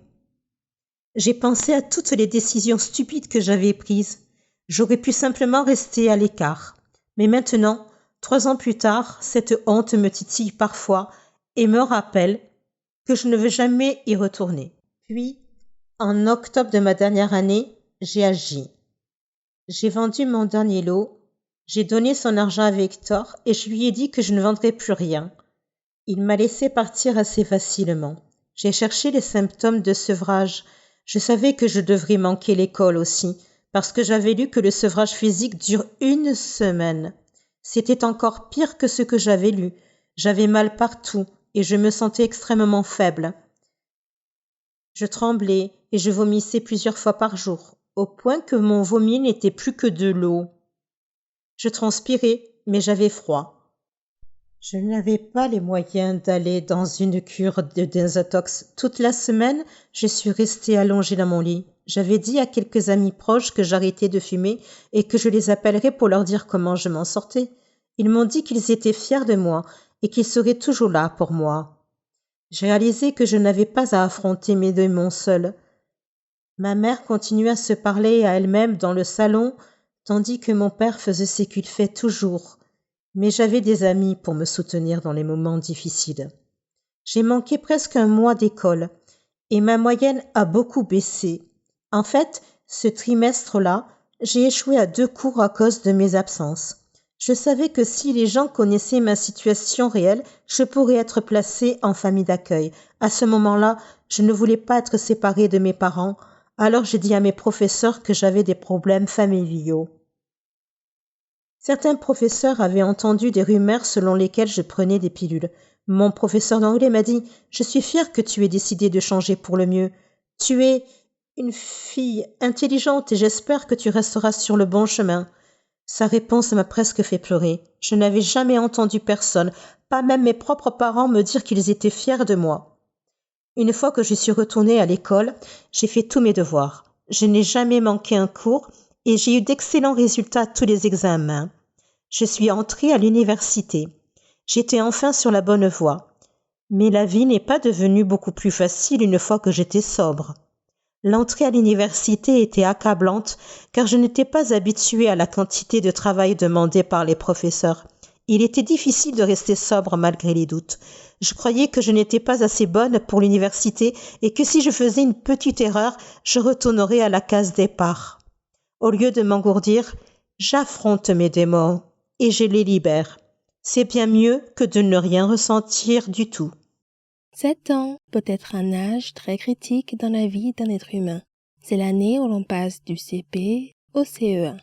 J'ai pensé à toutes les décisions stupides que j'avais prises. J'aurais pu simplement rester à l'écart. Mais maintenant, 3 ans plus tard, cette honte me titille parfois et me rappelle que je ne veux jamais y retourner. Puis, en octobre de ma dernière année, j'ai agi. J'ai vendu mon dernier lot, j'ai donné son argent à Victor et je lui ai dit que je ne vendrais plus rien. Il m'a laissé partir assez facilement. J'ai cherché les symptômes de sevrage. Je savais que je devrais manquer l'école aussi, parce que j'avais lu que le sevrage physique dure 1 semaine. C'était encore pire que ce que j'avais lu. J'avais mal partout et je me sentais extrêmement faible. Je tremblais et je vomissais plusieurs fois par jour, au point que mon vomi n'était plus que de l'eau. Je transpirais, mais j'avais froid. Je n'avais pas les moyens d'aller dans une cure de désintox. Toute la semaine, je suis restée allongée dans mon lit. J'avais dit à quelques amis proches que j'arrêtais de fumer et que je les appellerais pour leur dire comment je m'en sortais. Ils m'ont dit qu'ils étaient fiers de moi et qu'ils seraient toujours là pour moi. J'ai réalisé que je n'avais pas à affronter mes démons seule. Ma mère continuait à se parler à elle-même dans le salon, tandis que mon père faisait ce qu'il fait toujours. Mais j'avais des amis pour me soutenir dans les moments difficiles. J'ai manqué presque 1 mois d'école et ma moyenne a beaucoup baissé. En fait, ce trimestre-là, j'ai échoué à 2 cours à cause de mes absences. Je savais que si les gens connaissaient ma situation réelle, je pourrais être placée en famille d'accueil. À ce moment-là, je ne voulais pas être séparée de mes parents, alors j'ai dit à mes professeurs que j'avais des problèmes familiaux. Certains professeurs avaient entendu des rumeurs selon lesquelles je prenais des pilules. Mon professeur d'anglais m'a dit « Je suis fière que tu aies décidé de changer pour le mieux. Tu es une fille intelligente et j'espère que tu resteras sur le bon chemin. » Sa réponse m'a presque fait pleurer. Je n'avais jamais entendu personne, pas même mes propres parents, me dire qu'ils étaient fiers de moi. Une fois que je suis retournée à l'école, j'ai fait tous mes devoirs. Je n'ai jamais manqué un cours et j'ai eu d'excellents résultats à tous les examens. Je suis entrée à l'université. J'étais enfin sur la bonne voie. Mais la vie n'est pas devenue beaucoup plus facile une fois que j'étais sobre. L'entrée à l'université était accablante car je n'étais pas habituée à la quantité de travail demandé par les professeurs. Il était difficile de rester sobre malgré les doutes. Je croyais que je n'étais pas assez bonne pour l'université et que si je faisais une petite erreur, je retournerais à la case départ. Au lieu de m'engourdir, j'affronte mes démons et je les libère. C'est bien mieux que de ne rien ressentir du tout. 7 ans peut être un âge très critique dans la vie d'un être humain. C'est l'année où l'on passe du CP au CE1.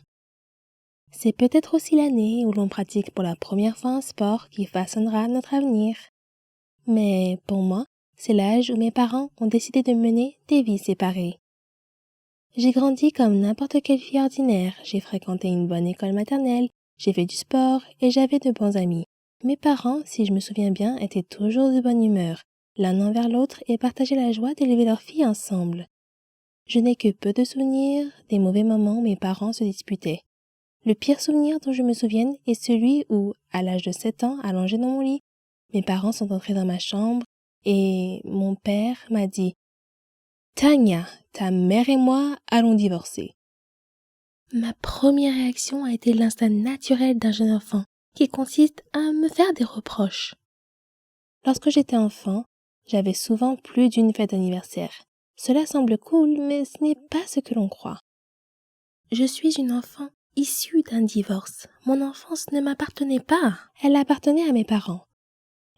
C'est peut-être aussi l'année où l'on pratique pour la première fois un sport qui façonnera notre avenir. Mais pour moi, c'est l'âge où mes parents ont décidé de mener des vies séparées. J'ai grandi comme n'importe quelle fille ordinaire, j'ai fréquenté une bonne école maternelle, j'ai fait du sport et j'avais de bons amis. Mes parents, si je me souviens bien, étaient toujours de bonne humeur, l'un envers l'autre et partageaient la joie d'élever leur fille ensemble. Je n'ai que peu de souvenirs des mauvais moments où mes parents se disputaient. Le pire souvenir dont je me souvienne est celui où, à l'âge de 7 ans, allongé dans mon lit, mes parents sont entrés dans ma chambre et mon père m'a dit « Tania, ta mère et moi allons divorcer. » Ma première réaction a été l'instinct naturel d'un jeune enfant qui consiste à me faire des reproches. Lorsque j'étais enfant, j'avais souvent plus d'une fête d'anniversaire. Cela semble cool, mais ce n'est pas ce que l'on croit. Je suis une enfant issue d'un divorce. Mon enfance ne m'appartenait pas, elle appartenait à mes parents.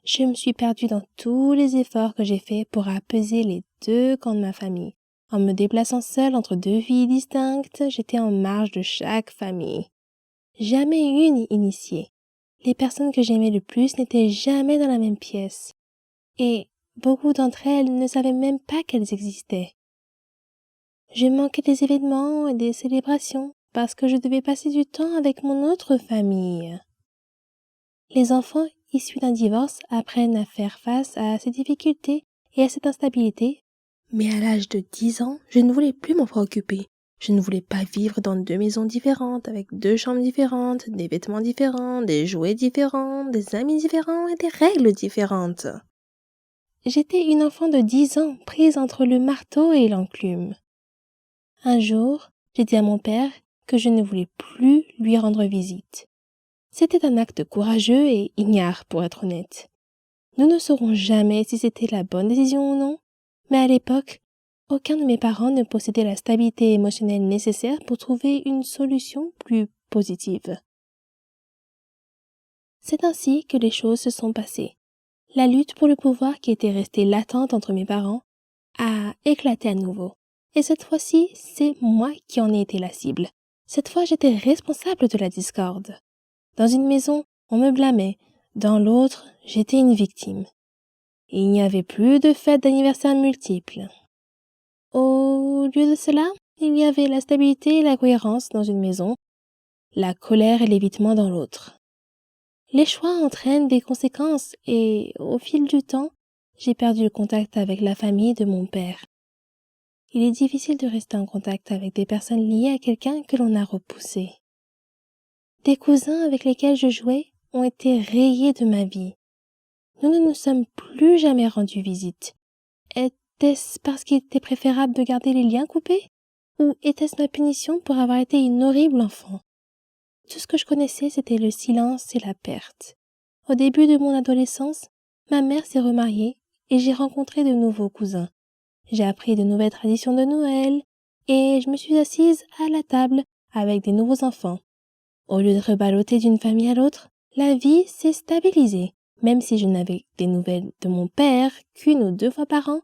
Je me suis perdue dans tous les efforts que j'ai faits pour apaiser les deux camps de ma famille. En me déplaçant seule entre deux filles distinctes, j'étais en marge de chaque famille. Jamais une initiée. Les personnes que j'aimais le plus n'étaient jamais dans la même pièce. Et beaucoup d'entre elles ne savaient même pas qu'elles existaient. Je manquais des événements et des célébrations parce que je devais passer du temps avec mon autre famille. Les enfants issus d'un divorce apprennent à faire face à ces difficultés et à cette instabilité. Mais à l'âge de 10 ans, je ne voulais plus m'en préoccuper. Je ne voulais pas vivre dans 2 maisons différentes, avec 2 chambres différentes, des vêtements différents, des jouets différents, des amis différents et des règles différentes. J'étais une enfant de 10 ans, prise entre le marteau et l'enclume. Un jour, j'ai dit à mon père que je ne voulais plus lui rendre visite. C'était un acte courageux et ignare, pour être honnête. Nous ne saurons jamais si c'était la bonne décision ou non, mais à l'époque, aucun de mes parents ne possédait la stabilité émotionnelle nécessaire pour trouver une solution plus positive. C'est ainsi que les choses se sont passées. La lutte pour le pouvoir qui était restée latente entre mes parents a éclaté à nouveau. Et cette fois-ci, c'est moi qui en ai été la cible. Cette fois, j'étais responsable de la discorde. Dans une maison, on me blâmait. Dans l'autre, j'étais une victime. Il n'y avait plus de fêtes d'anniversaire multiples. Au lieu de cela, il y avait la stabilité et la cohérence dans une maison, la colère et l'évitement dans l'autre. Les choix entraînent des conséquences et, au fil du temps, j'ai perdu le contact avec la famille de mon père. Il est difficile de rester en contact avec des personnes liées à quelqu'un que l'on a repoussé. Des cousins avec lesquels je jouais ont été rayés de ma vie. Nous ne nous sommes plus jamais rendus visite. Était-ce parce qu'il était préférable de garder les liens coupés? Ou était-ce ma punition pour avoir été une horrible enfant? Tout ce que je connaissais, c'était le silence et la perte. Au début de mon adolescence, ma mère s'est remariée et j'ai rencontré de nouveaux cousins. J'ai appris de nouvelles traditions de Noël et je me suis assise à la table avec des nouveaux enfants. Au lieu de reballoter d'une famille à l'autre, la vie s'est stabilisée. Même si je n'avais des nouvelles de mon père qu'une ou 2 fois par an,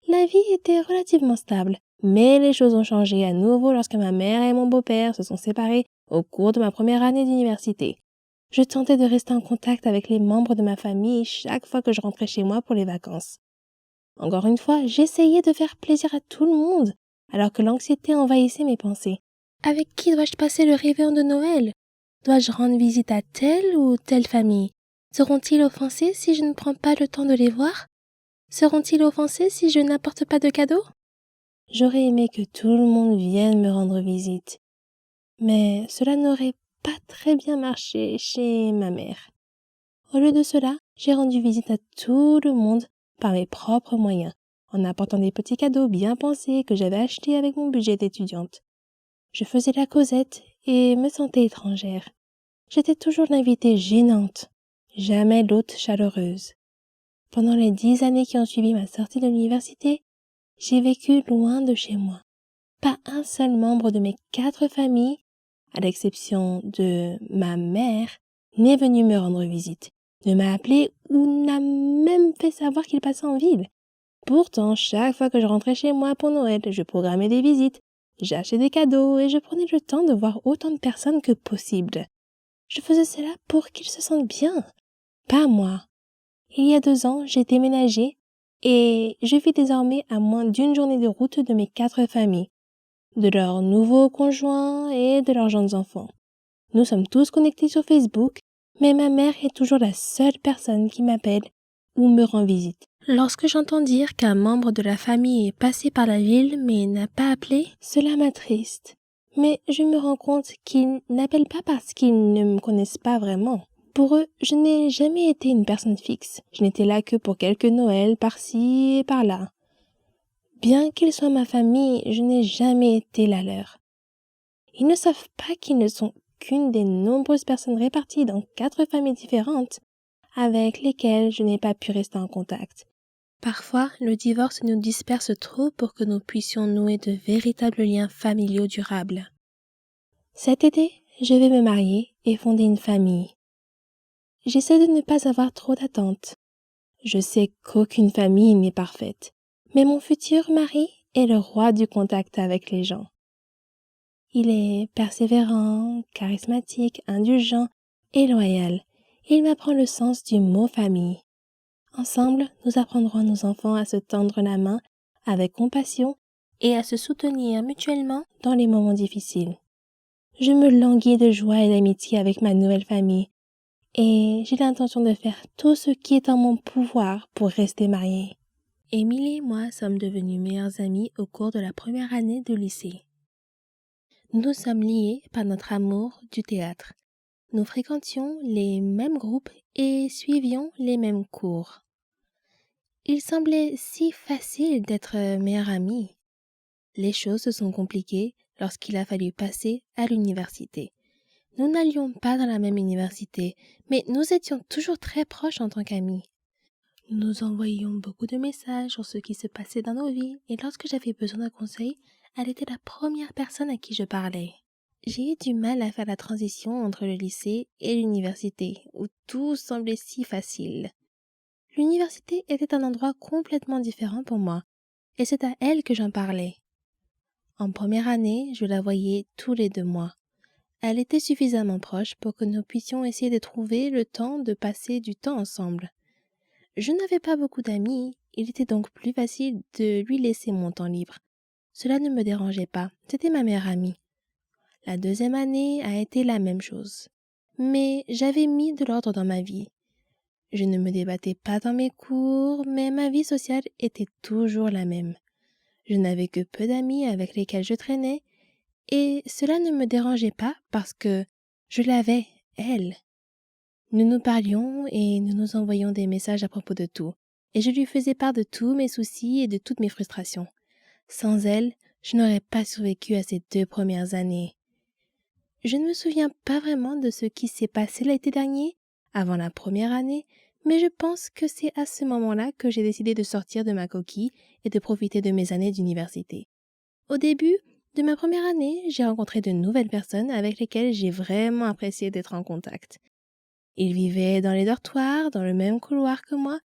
la vie était relativement stable. Mais les choses ont changé à nouveau lorsque ma mère et mon beau-père se sont séparés au cours de ma première année d'université. Je tentais de rester en contact avec les membres de ma famille chaque fois que je rentrais chez moi pour les vacances. Encore une fois, j'essayais de faire plaisir à tout le monde, alors que l'anxiété envahissait mes pensées. Avec qui dois-je passer le réveillon de Noël? Dois-je rendre visite à telle ou telle famille? Seront-ils offensés si je ne prends pas le temps de les voir? Seront-ils offensés si je n'apporte pas de cadeaux? J'aurais aimé que tout le monde vienne me rendre visite. Mais cela n'aurait pas très bien marché chez ma mère. Au lieu de cela, j'ai rendu visite à tout le monde par mes propres moyens, en apportant des petits cadeaux bien pensés que j'avais achetés avec mon budget d'étudiante. Je faisais la causette et me sentais étrangère. J'étais toujours l'invitée gênante, jamais l'hôte chaleureuse. Pendant les 10 années qui ont suivi ma sortie de l'université, j'ai vécu loin de chez moi. Pas un seul membre de mes 4 familles, à l'exception de ma mère, n'est venu me rendre visite, ne m'a appelé ou n'a même fait savoir qu'il passait en ville. Pourtant, chaque fois que je rentrais chez moi pour Noël, je programmais des visites, j'achetais des cadeaux et je prenais le temps de voir autant de personnes que possible. Je faisais cela pour qu'ils se sentent bien, pas moi. Il y a 2 ans, j'ai déménagé et je vis désormais à moins d'une journée de route de mes 4 familles, de leurs nouveaux conjoints et de leurs jeunes enfants. Nous sommes tous connectés sur Facebook, mais ma mère est toujours la seule personne qui m'appelle ou me rend visite. Lorsque j'entends dire qu'un membre de la famille est passé par la ville mais n'a pas appelé, cela m'attriste. Mais je me rends compte qu'ils n'appellent pas parce qu'ils ne me connaissent pas vraiment. Pour eux, je n'ai jamais été une personne fixe. Je n'étais là que pour quelques Noëls par-ci et par-là. Bien qu'ils soient ma famille, je n'ai jamais été la leur. Ils ne savent pas qu'ils ne sont qu'une des nombreuses personnes réparties dans 4 familles différentes avec lesquelles je n'ai pas pu rester en contact. Parfois, le divorce nous disperse trop pour que nous puissions nouer de véritables liens familiaux durables. Cet été, je vais me marier et fonder une famille. J'essaie de ne pas avoir trop d'attentes. Je sais qu'aucune famille n'est parfaite, mais mon futur mari est le roi du contact avec les gens. Il est persévérant, charismatique, indulgent et loyal. Il m'apprend le sens du mot famille. Ensemble, nous apprendrons à nos enfants à se tendre la main avec compassion et à se soutenir mutuellement dans les moments difficiles. Je me languis de joie et d'amitié avec ma nouvelle famille et j'ai l'intention de faire tout ce qui est en mon pouvoir pour rester mariée. Émilie et moi sommes devenus meilleures amies au cours de la première année de lycée. Nous sommes liés par notre amour du théâtre. Nous fréquentions les mêmes groupes et suivions les mêmes cours. Il semblait si facile d'être meilleure amie. Les choses se sont compliquées lorsqu'il a fallu passer à l'université. Nous n'allions pas dans la même université, mais nous étions toujours très proches en tant qu'amis. Nous envoyions beaucoup de messages sur ce qui se passait dans nos vies, et lorsque j'avais besoin d'un conseil, elle était la première personne à qui je parlais. J'ai eu du mal à faire la transition entre le lycée et l'université, où tout semblait si facile. L'université était un endroit complètement différent pour moi, et c'est à elle que j'en parlais. En première année, je la voyais tous les 2 mois. Elle était suffisamment proche pour que nous puissions essayer de trouver le temps de passer du temps ensemble. Je n'avais pas beaucoup d'amis, il était donc plus facile de lui laisser mon temps libre. Cela ne me dérangeait pas, c'était ma meilleure amie. La 2e année a été la même chose. Mais j'avais mis de l'ordre dans ma vie. Je ne me débattais pas dans mes cours, mais ma vie sociale était toujours la même. Je n'avais que peu d'amis avec lesquels je traînais, et cela ne me dérangeait pas parce que je l'avais, elle. Nous nous parlions et nous nous envoyions des messages à propos de tout, et je lui faisais part de tous mes soucis et de toutes mes frustrations. Sans elle, je n'aurais pas survécu à ces 2 premières années. Je ne me souviens pas vraiment de ce qui s'est passé l'été dernier, avant la première année, mais je pense que c'est à ce moment-là que j'ai décidé de sortir de ma coquille et de profiter de mes années d'université. Au début de ma première année, j'ai rencontré de nouvelles personnes avec lesquelles j'ai vraiment apprécié d'être en contact. Ils vivaient dans les dortoirs, dans le même couloir que moi,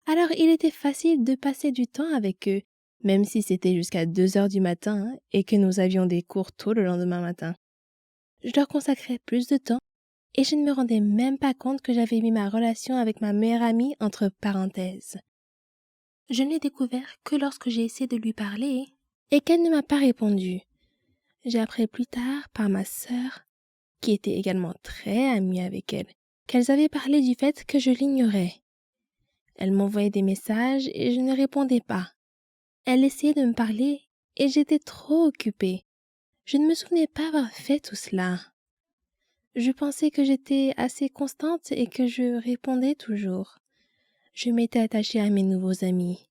alors il était facile de passer du temps avec eux, même si c'était jusqu'à 2 heures du matin et que nous avions des cours tôt le lendemain matin. Je leur consacrais plus de temps et je ne me rendais même pas compte que j'avais mis ma relation avec ma meilleure amie entre parenthèses. Je ne l'ai découvert que lorsque j'ai essayé de lui parler et qu'elle ne m'a pas répondu. J'ai appris plus tard par ma sœur, qui était également très amie avec elle, qu'elles avaient parlé du fait que je l'ignorais. Elle m'envoyait des messages et je ne répondais pas. Elle essayait de me parler et j'étais trop occupée. Je ne me souvenais pas avoir fait tout cela. Je pensais que j'étais assez constante et que je répondais toujours. Je m'étais attachée à mes nouveaux amis.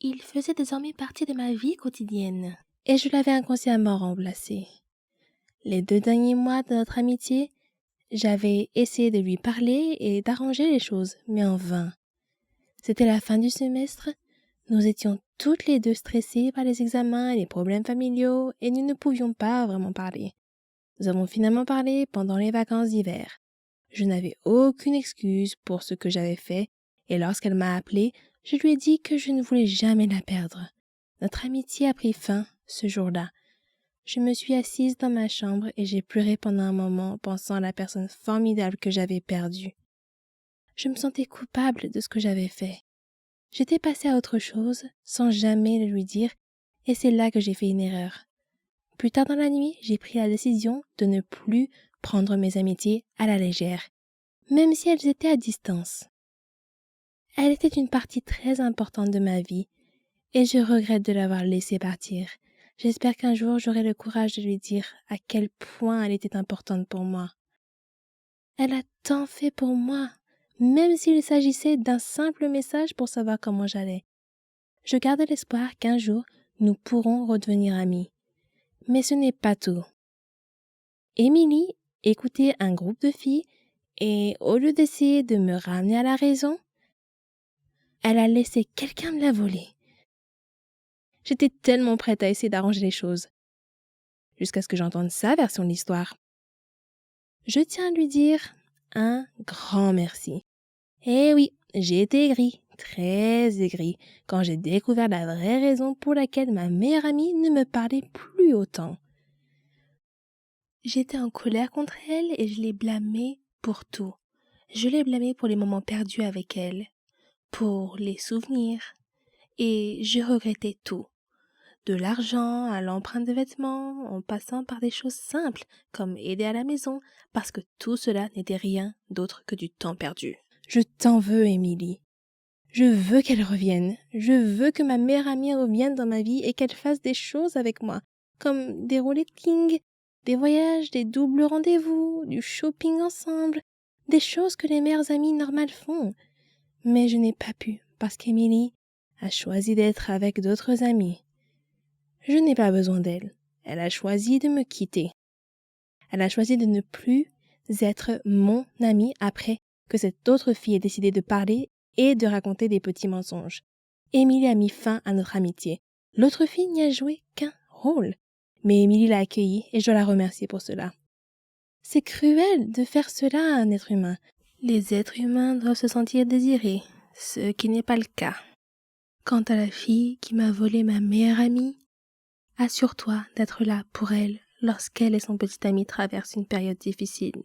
Ils faisaient désormais partie de ma vie quotidienne et je l'avais inconsciemment remplacé. Les 2 derniers mois de notre amitié, j'avais essayé de lui parler et d'arranger les choses, mais en vain. C'était la fin du semestre. Nous étions toutes les deux stressées par les examens et les problèmes familiaux et nous ne pouvions pas vraiment parler. Nous avons finalement parlé pendant les vacances d'hiver. Je n'avais aucune excuse pour ce que j'avais fait et lorsqu'elle m'a appelé, je lui ai dit que je ne voulais jamais la perdre. Notre amitié a pris fin ce jour-là. Je me suis assise dans ma chambre et j'ai pleuré pendant un moment pensant à la personne formidable que j'avais perdue. Je me sentais coupable de ce que j'avais fait. J'étais passée à autre chose sans jamais le lui dire et c'est là que j'ai fait une erreur. Plus tard dans la nuit, j'ai pris la décision de ne plus prendre mes amitiés à la légère, même si elles étaient à distance. Elle était une partie très importante de ma vie et je regrette de l'avoir laissée partir. J'espère qu'un jour j'aurai le courage de lui dire à quel point elle était importante pour moi. Elle a tant fait pour moi, même s'il s'agissait d'un simple message pour savoir comment j'allais. Je garde l'espoir qu'un jour nous pourrons redevenir amis. Mais ce n'est pas tout. Émilie écoutait un groupe de filles et au lieu d'essayer de me ramener à la raison, elle a laissé quelqu'un me la voler. J'étais tellement prête à essayer d'arranger les choses, jusqu'à ce que j'entende sa version de l'histoire. Je tiens à lui dire un grand merci. Eh oui, j'ai été aigrie, très aigrie, quand j'ai découvert la vraie raison pour laquelle ma meilleure amie ne me parlait plus autant. J'étais en colère contre elle et je l'ai blâmée pour tout. Je l'ai blâmée pour les moments perdus avec elle, pour les souvenirs, et je regrettais tout. De l'argent à l'empreinte de vêtements, en passant par des choses simples, comme aider à la maison, parce que tout cela n'était rien d'autre que du temps perdu. Je t'en veux, Émilie. Je veux qu'elle revienne. Je veux que ma meilleure amie revienne dans ma vie et qu'elle fasse des choses avec moi, comme des rollings, des voyages, des doubles rendez-vous, du shopping ensemble, des choses que les meilleures amies normales font. Mais je n'ai pas pu, parce qu'Émilie a choisi d'être avec d'autres amis. Je n'ai pas besoin d'elle. Elle a choisi de me quitter. Elle a choisi de ne plus être mon amie après que cette autre fille ait décidé de parler et de raconter des petits mensonges. Émilie a mis fin à notre amitié. L'autre fille n'y a joué qu'un rôle. Mais Émilie l'a accueillie et je dois la remercier pour cela. C'est cruel de faire cela à un être humain. Les êtres humains doivent se sentir désirés, ce qui n'est pas le cas. Quant à la fille qui m'a volé ma meilleure amie, assure-toi d'être là pour elle lorsqu'elle et son petit ami traversent une période difficile.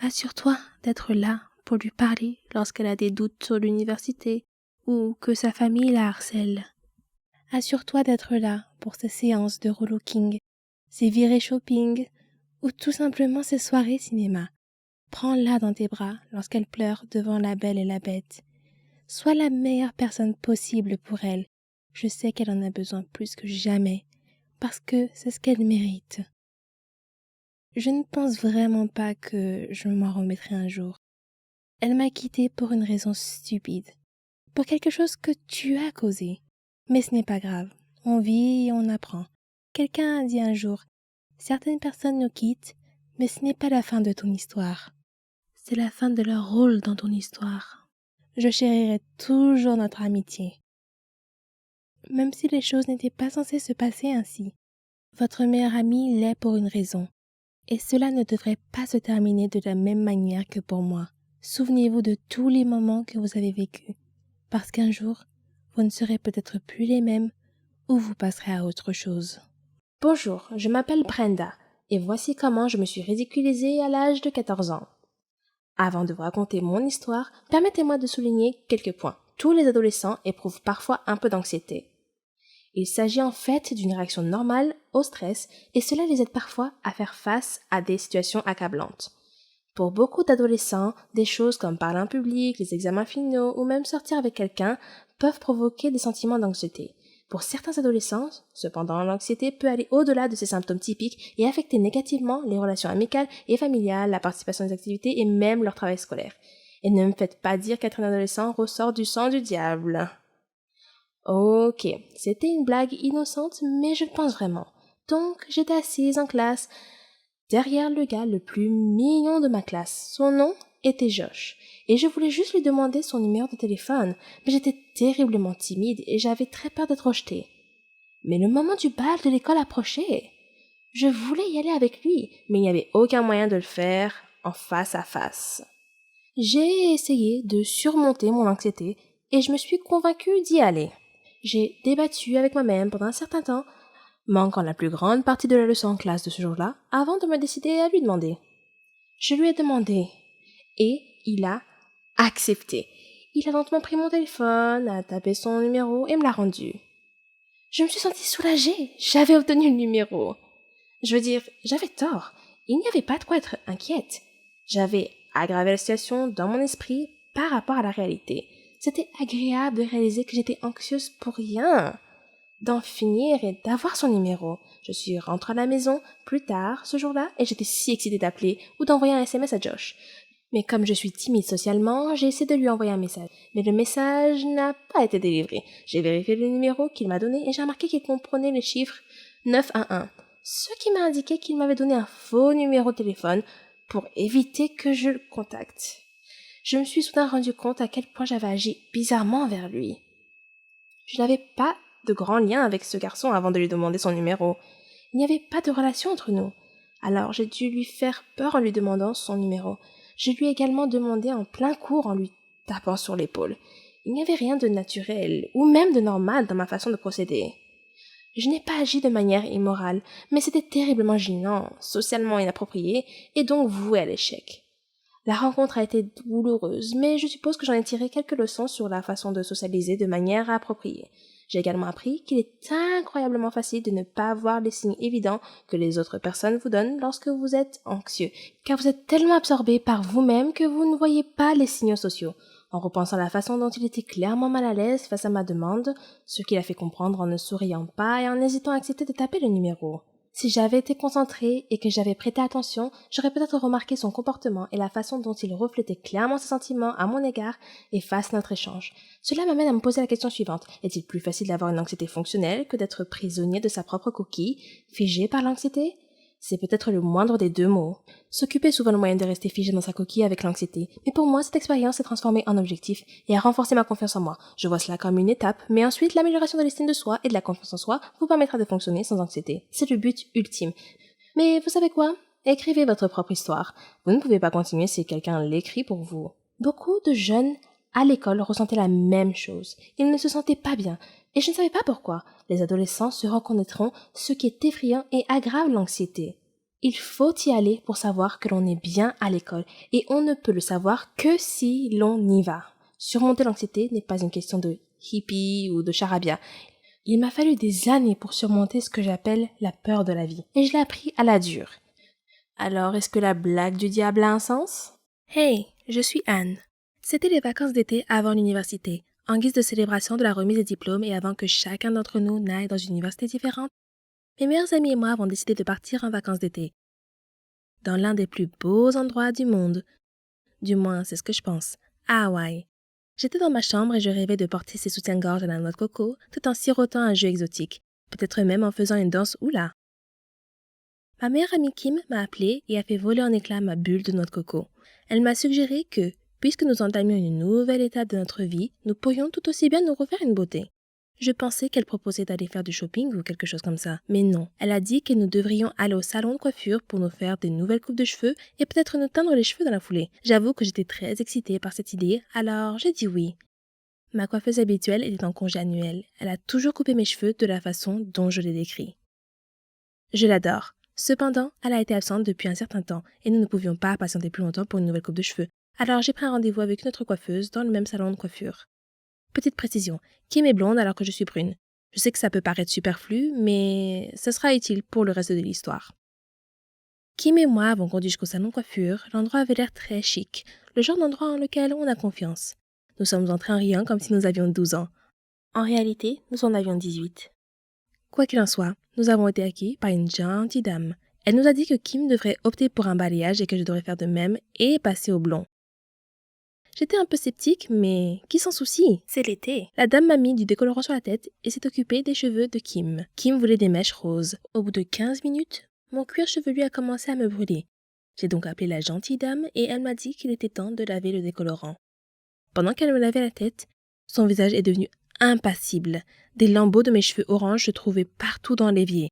Assure-toi d'être là pour lui parler lorsqu'elle a des doutes sur l'université ou que sa famille la harcèle. Assure-toi d'être là pour ses séances de relooking, ses virées shopping ou tout simplement ses soirées cinéma. Prends-la dans tes bras lorsqu'elle pleure devant La Belle et la Bête. Sois la meilleure personne possible pour elle. Je sais qu'elle en a besoin plus que jamais, parce que c'est ce qu'elle mérite. Je ne pense vraiment pas que je m'en remettrai un jour. Elle m'a quittée pour une raison stupide, pour quelque chose que tu as causé. Mais ce n'est pas grave, on vit et on apprend. Quelqu'un a dit un jour, certaines personnes nous quittent, mais ce n'est pas la fin de ton histoire. C'est la fin de leur rôle dans ton histoire. Je chérirai toujours notre amitié. Même si les choses n'étaient pas censées se passer ainsi. Votre meilleure amie l'est pour une raison. Et cela ne devrait pas se terminer de la même manière que pour moi. Souvenez-vous de tous les moments que vous avez vécus. Parce qu'un jour, vous ne serez peut-être plus les mêmes ou vous passerez à autre chose. Bonjour, je m'appelle Brenda et voici comment je me suis ridiculisée à l'âge de 14 ans. Avant de vous raconter mon histoire, permettez-moi de souligner quelques points. Tous les adolescents éprouvent parfois un peu d'anxiété. Il s'agit en fait d'une réaction normale au stress et cela les aide parfois à faire face à des situations accablantes. Pour beaucoup d'adolescents, des choses comme parler en public, les examens finaux ou même sortir avec quelqu'un peuvent provoquer des sentiments d'anxiété. Pour certains adolescents, cependant, l'anxiété peut aller au-delà de ces symptômes typiques et affecter négativement les relations amicales et familiales, la participation aux activités et même leur travail scolaire. Et ne me faites pas dire qu'être un adolescent ressort du sang du diable. Ok, c'était une blague innocente, mais je le pense vraiment. Donc, j'étais assise en classe, derrière le gars le plus mignon de ma classe. Son nom était Josh. Et je voulais juste lui demander son numéro de téléphone, mais j'étais terriblement timide et j'avais très peur d'être rejetée. Mais le moment du bal de l'école approchait. Je voulais y aller avec lui, mais il n'y avait aucun moyen de le faire en face à face. J'ai essayé de surmonter mon anxiété et je me suis convaincue d'y aller. J'ai débattu avec moi-même pendant un certain temps, manquant la plus grande partie de la leçon en classe de ce jour-là, avant de me décider à lui demander. Je lui ai demandé et il a accepté. Il a lentement pris mon téléphone, a tapé son numéro et me l'a rendu. Je me suis sentie soulagée. J'avais obtenu le numéro. Je veux dire, j'avais tort. Il n'y avait pas de quoi être inquiète. J'avais aggravé la situation dans mon esprit par rapport à la réalité. C'était agréable de réaliser que j'étais anxieuse pour rien. D'en finir et d'avoir son numéro. Je suis rentrée à la maison plus tard ce jour-là et j'étais si excitée d'appeler ou d'envoyer un SMS à Josh. Mais comme je suis timide socialement, j'ai essayé de lui envoyer un message. Mais le message n'a pas été délivré. J'ai vérifié le numéro qu'il m'a donné et j'ai remarqué qu'il comprenait le chiffre 911. Ce qui m'a indiqué qu'il m'avait donné un faux numéro de téléphone pour éviter que je le contacte. Je me suis soudain rendu compte à quel point j'avais agi bizarrement envers lui. Je n'avais pas de grand lien avec ce garçon avant de lui demander son numéro. Il n'y avait pas de relation entre nous. Alors j'ai dû lui faire peur en lui demandant son numéro. Je lui ai également demandé en plein cours en lui tapant sur l'épaule. Il n'y avait rien de naturel ou même de normal dans ma façon de procéder. Je n'ai pas agi de manière immorale, mais c'était terriblement gênant, socialement inapproprié et donc voué à l'échec. La rencontre a été douloureuse, mais je suppose que j'en ai tiré quelques leçons sur la façon de socialiser de manière appropriée. J'ai également appris qu'il est incroyablement facile de ne pas voir les signes évidents que les autres personnes vous donnent lorsque vous êtes anxieux, car vous êtes tellement absorbé par vous-même que vous ne voyez pas les signaux sociaux. En repensant à la façon dont il était clairement mal à l'aise face à ma demande, ce qu'il a fait comprendre en ne souriant pas et en hésitant à accepter de taper le numéro. Si j'avais été concentrée et que j'avais prêté attention, j'aurais peut-être remarqué son comportement et la façon dont il reflétait clairement ses sentiments à mon égard et face à notre échange. Cela m'amène à me poser la question suivante. Est-il plus facile d'avoir une anxiété fonctionnelle que d'être prisonnier de sa propre coquille, figé par l'anxiété? C'est peut-être le moindre des deux mots. S'occuper est souvent le moyen de rester figé dans sa coquille avec l'anxiété. Mais pour moi, cette expérience s'est transformée en objectif et a renforcé ma confiance en moi. Je vois cela comme une étape, mais ensuite, l'amélioration de l'estime de soi et de la confiance en soi vous permettra de fonctionner sans anxiété. C'est le but ultime. Mais vous savez quoi? Écrivez votre propre histoire. Vous ne pouvez pas continuer si quelqu'un l'écrit pour vous. Beaucoup de jeunes à l'école ressentaient la même chose. Ils ne se sentaient pas bien. Et je ne savais pas pourquoi. Les adolescents se reconnaîtront ce qui est effrayant et aggrave l'anxiété. Il faut y aller pour savoir que l'on est bien à l'école, et on ne peut le savoir que si l'on y va. Surmonter l'anxiété n'est pas une question de hippie ou de charabia. Il m'a fallu des années pour surmonter ce que j'appelle la peur de la vie, et je l'ai appris à la dure. Alors, est-ce que la blague du diable a un sens? Hey, je suis Anne. C'était les vacances d'été avant l'université. En guise de célébration de la remise des diplômes et avant que chacun d'entre nous n'aille dans une université différente, mes meilleurs amis et moi avons décidé de partir en vacances d'été. Dans l'un des plus beaux endroits du monde. Du moins, c'est ce que je pense. À Hawaï. J'étais dans ma chambre et je rêvais de porter ces soutiens-gorge à la noix de coco tout en sirotant un jeu exotique. Peut-être même en faisant une danse oula. Ma meilleure amie Kim m'a appelée et a fait voler en éclats ma bulle de noix de coco. Elle m'a suggéré que, puisque nous entamions une nouvelle étape de notre vie, nous pourrions tout aussi bien nous refaire une beauté. Je pensais qu'elle proposait d'aller faire du shopping ou quelque chose comme ça. Mais non, elle a dit que nous devrions aller au salon de coiffure pour nous faire des nouvelles coupes de cheveux et peut-être nous teindre les cheveux dans la foulée. J'avoue que j'étais très excitée par cette idée, alors j'ai dit oui. Ma coiffeuse habituelle était en congé annuel. Elle a toujours coupé mes cheveux de la façon dont je l'ai décrit. Je l'adore. Cependant, elle a été absente depuis un certain temps et nous ne pouvions pas patienter plus longtemps pour une nouvelle coupe de cheveux. Alors j'ai pris un rendez-vous avec une autre coiffeuse dans le même salon de coiffure. Petite précision, Kim est blonde alors que je suis brune. Je sais que ça peut paraître superflu, mais ce sera utile pour le reste de l'histoire. Kim et moi avons conduit jusqu'au salon de coiffure. L'endroit avait l'air très chic, le genre d'endroit en lequel on a confiance. Nous sommes entrés en riant comme si nous avions 12 ans. En réalité, nous en avions 18. Quoi qu'il en soit, nous avons été accueillis par une gentille dame. Elle nous a dit que Kim devrait opter pour un balayage et que je devrais faire de même et passer au blond. J'étais un peu sceptique, mais qui s'en soucie? C'est l'été. La dame m'a mis du décolorant sur la tête et s'est occupée des cheveux de Kim. Kim voulait des mèches roses. Au bout de 15 minutes, Mon cuir chevelu a commencé à me brûler. J'ai donc appelé la gentille dame et elle m'a dit qu'il était temps de laver le décolorant. Pendant qu'elle me lavait la tête, son visage est devenu impassible. Des lambeaux de mes cheveux orange se trouvaient partout dans l'évier.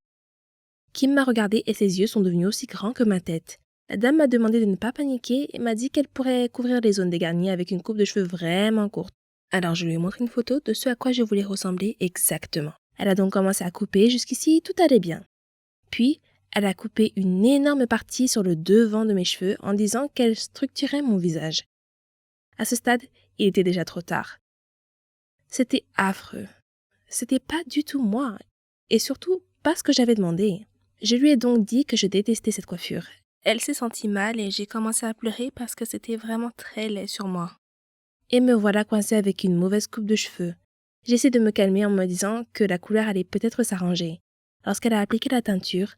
Kim m'a regardé et ses yeux sont devenus aussi grands que ma tête. La dame m'a demandé de ne pas paniquer et m'a dit qu'elle pourrait couvrir les zones dégarnies avec une coupe de cheveux vraiment courte. Alors je lui ai montré une photo de ce à quoi je voulais ressembler exactement. Elle a donc commencé à couper, jusqu'ici tout allait bien. Puis, elle a coupé une énorme partie sur le devant de mes cheveux en disant qu'elle structurait mon visage. À ce stade, il était déjà trop tard. C'était affreux. C'était pas du tout moi, et surtout pas ce que j'avais demandé. Je lui ai donc dit que je détestais cette coiffure. Elle s'est sentie mal et j'ai commencé à pleurer parce que c'était vraiment très laid sur moi. Et me voilà coincée avec une mauvaise coupe de cheveux. J'essaie de me calmer en me disant que la couleur allait peut-être s'arranger. Lorsqu'elle a appliqué la teinture,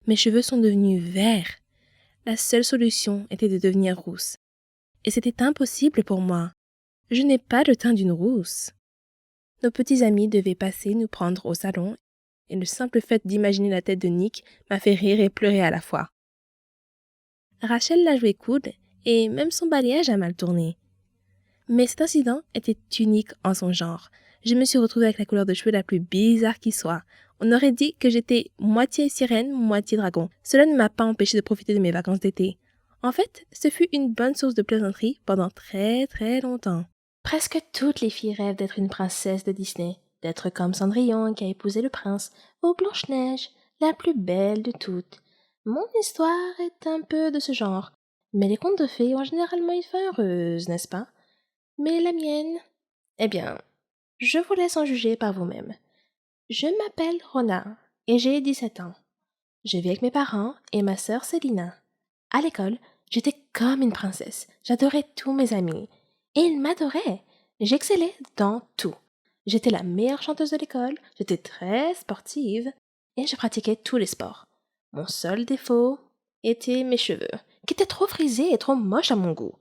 mes cheveux sont devenus verts. La seule solution était de devenir rousse. Et c'était impossible pour moi. Je n'ai pas le teint d'une rousse. Nos petits amis devaient passer nous prendre au salon, et le simple fait d'imaginer la tête de Nick m'a fait rire et pleurer à la fois. Rachel l'a joué cool, et même son balayage a mal tourné. Mais cet incident était unique en son genre. Je me suis retrouvée avec la couleur de cheveux la plus bizarre qui soit. On aurait dit que j'étais moitié sirène, moitié dragon. Cela ne m'a pas empêché de profiter de mes vacances d'été. En fait, ce fut une bonne source de plaisanterie pendant très très longtemps. Presque toutes les filles rêvent d'être une princesse de Disney, d'être comme Cendrillon qui a épousé le prince, ou Blanche-Neige, la plus belle de toutes. Mon histoire est un peu de ce genre, mais les contes de fées ont généralement une fin heureuse, n'est-ce pas? Mais la mienne... Eh bien, je vous laisse en juger par vous-même. Je m'appelle Rona, et j'ai 17 ans. Je vis avec mes parents et ma sœur Célina. À l'école, j'étais comme une princesse. J'adorais tous mes amis. Et ils m'adoraient. J'excellais dans tout. J'étais la meilleure chanteuse de l'école, j'étais très sportive, et je pratiquais tous les sports. Mon seul défaut était mes cheveux, qui étaient trop frisés et trop moches à mon goût.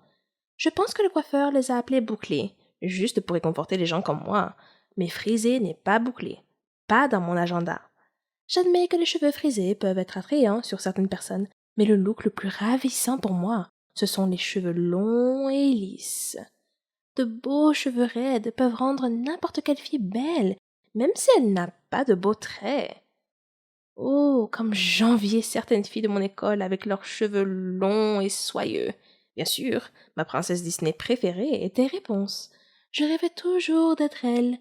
Je pense que le coiffeur les a appelés bouclés, juste pour réconforter les gens comme moi. Mais frisé n'est pas bouclé. Pas dans mon agenda. J'admets que les cheveux frisés peuvent être attrayants sur certaines personnes, mais le look le plus ravissant pour moi, ce sont les cheveux longs et lisses. De beaux cheveux raides peuvent rendre n'importe quelle fille belle, même si elle n'a pas de beaux traits. Oh, comme j'enviais certaines filles de mon école avec leurs cheveux longs et soyeux. Bien sûr, ma princesse Disney préférée était Réponse. Je rêvais toujours d'être elle.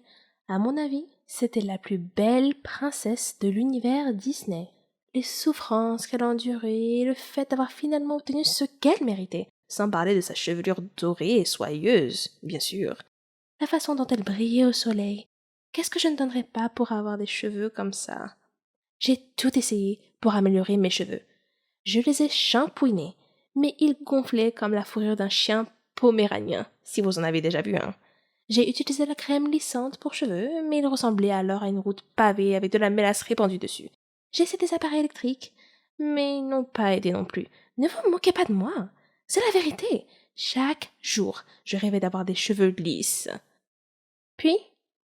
À mon avis, c'était la plus belle princesse de l'univers Disney. Les souffrances qu'elle a endurées et le fait d'avoir finalement obtenu ce qu'elle méritait, sans parler de sa chevelure dorée et soyeuse, bien sûr. La façon dont elle brillait au soleil. Qu'est-ce que je ne donnerais pas pour avoir des cheveux comme ça? J'ai tout essayé pour améliorer mes cheveux. Je les ai shampouinés, mais ils gonflaient comme la fourrure d'un chien poméranien, si vous en avez déjà vu un. J'ai utilisé la crème lissante pour cheveux, mais ils ressemblaient alors à une route pavée avec de la mélasse répandue dessus. J'ai essayé des appareils électriques, mais ils n'ont pas aidé non plus. Ne vous moquez pas de moi. C'est la vérité. Chaque jour, je rêvais d'avoir des cheveux lisses. Puis,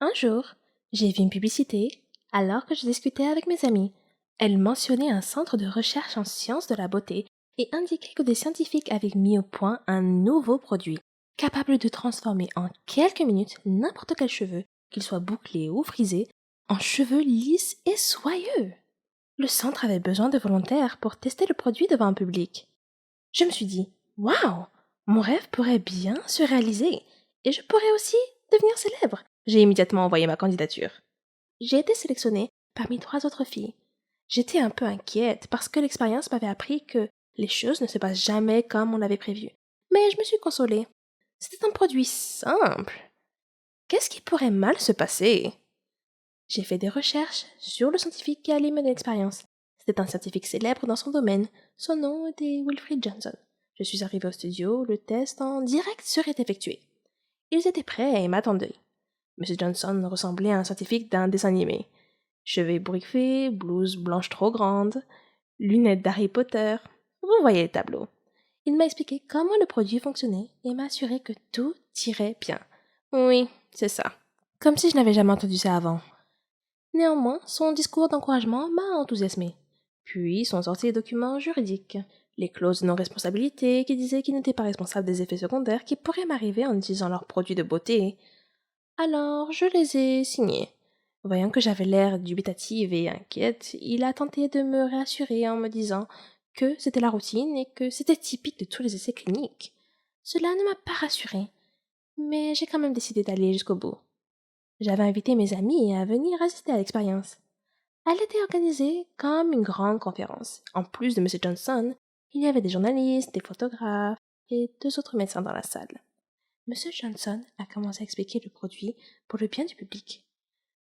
un jour, j'ai vu une publicité alors que je discutais avec mes amis. Elle mentionnait un centre de recherche en sciences de la beauté et indiquait que des scientifiques avaient mis au point un nouveau produit, capable de transformer en quelques minutes n'importe quel cheveu, qu'il soit bouclé ou frisé, en cheveux lisses et soyeux. Le centre avait besoin de volontaires pour tester le produit devant un public. Je me suis dit, waouh, mon rêve pourrait bien se réaliser et je pourrais aussi devenir célèbre. J'ai immédiatement envoyé ma candidature. J'ai été sélectionnée parmi 3 autres filles. J'étais un peu inquiète parce que l'expérience m'avait appris que les choses ne se passent jamais comme on l'avait prévu. Mais je me suis consolée. C'était un produit simple. Qu'est-ce qui pourrait mal se passer? J'ai fait des recherches sur le scientifique qui allait mener l'expérience. C'était un scientifique célèbre dans son domaine. Son nom était Wilfred Johnson. Je suis arrivée au studio, le test en direct serait effectué. Ils étaient prêts et m'attendaient. M. Johnson ressemblait à un scientifique d'un dessin animé. Cheveux ébouriffés, blouse blanche trop grande, lunettes d'Harry Potter. Vous voyez le tableau. Il m'a expliqué comment le produit fonctionnait et m'a assuré que tout irait bien. Oui, c'est ça. Comme si je n'avais jamais entendu ça avant. Néanmoins, son discours d'encouragement m'a enthousiasmé. Puis sont sortis les documents juridiques, les clauses de non-responsabilité qui disaient qu'ils n'étaient pas responsables des effets secondaires qui pourraient m'arriver en utilisant leurs produits de beauté. Alors, je les ai signés. Voyant que j'avais l'air dubitative et inquiète, il a tenté de me rassurer en me disant que c'était la routine et que c'était typique de tous les essais cliniques. Cela ne m'a pas rassurée, mais j'ai quand même décidé d'aller jusqu'au bout. J'avais invité mes amis à venir assister à l'expérience. Elle était organisée comme une grande conférence. En plus de M. Johnson, il y avait des journalistes, des photographes et 2 autres médecins dans la salle. M. Johnson a commencé à expliquer le produit pour le bien du public.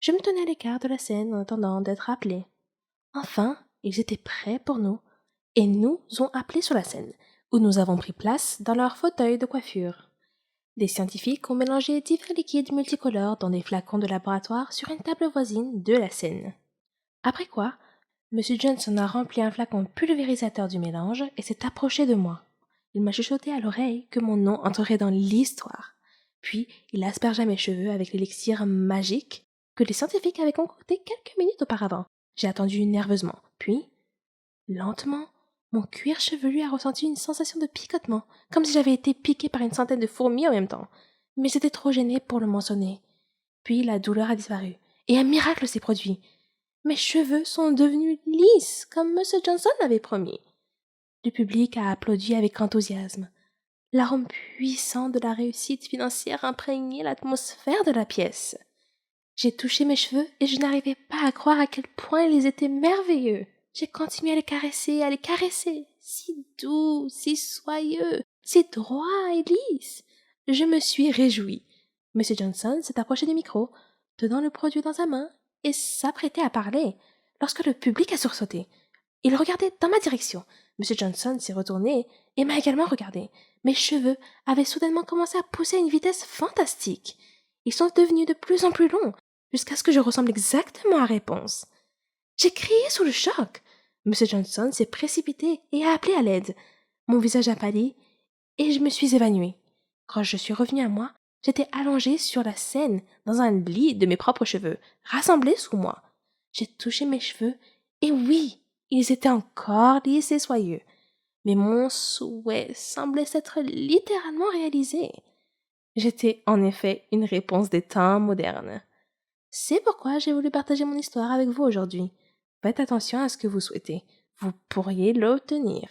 Je me tenais à l'écart de la scène en attendant d'être appelé. Enfin, ils étaient prêts pour nous et nous ont appelés sur la scène, où nous avons pris place dans leur fauteuil de coiffure. Des scientifiques ont mélangé divers liquides multicolores dans des flacons de laboratoire sur une table voisine de la scène. Après quoi, M. Johnson a rempli un flacon pulvérisateur du mélange et s'est approché de moi. Il m'a chuchoté à l'oreille que mon nom entrerait dans l'histoire. Puis, il aspergea mes cheveux avec l'élixir magique que les scientifiques avaient concocté quelques minutes auparavant. J'ai attendu nerveusement. Puis, lentement, mon cuir chevelu a ressenti une sensation de picotement, comme si j'avais été piqué par une centaine de fourmis en même temps. Mais j'étais trop gênée pour le mentionner. Puis la douleur a disparu, et un miracle s'est produit. Mes cheveux sont devenus lisses, comme M. Johnson l'avait promis. Le public a applaudi avec enthousiasme. L'arôme puissant de la réussite financière imprégnait l'atmosphère de la pièce. J'ai touché mes cheveux et je n'arrivais pas à croire à quel point ils étaient merveilleux. J'ai continué à les caresser, si doux, si soyeux, si droits et lisses. Je me suis réjouie. M. Johnson s'est approché du micro, tenant le produit dans sa main, et s'apprêtait à parler, lorsque le public a sursauté. Il regardait dans ma direction. M. Johnson s'est retourné et m'a également regardé. Mes cheveux avaient soudainement commencé à pousser à une vitesse fantastique. Ils sont devenus de plus en plus longs, jusqu'à ce que je ressemble exactement à Réponse. J'ai crié sous le choc. M. Johnson s'est précipité et a appelé à l'aide. Mon visage a pâli et je me suis évanouie. Quand je suis revenue à moi, j'étais allongée sur la scène dans un lit de mes propres cheveux, rassemblés sous moi. J'ai touché mes cheveux et oui, ils étaient encore lisses et soyeux. Mais mon souhait semblait s'être littéralement réalisé. J'étais en effet une réponse des temps modernes. C'est pourquoi j'ai voulu partager mon histoire avec vous aujourd'hui. Faites attention à ce que vous souhaitez. Vous pourriez l'obtenir.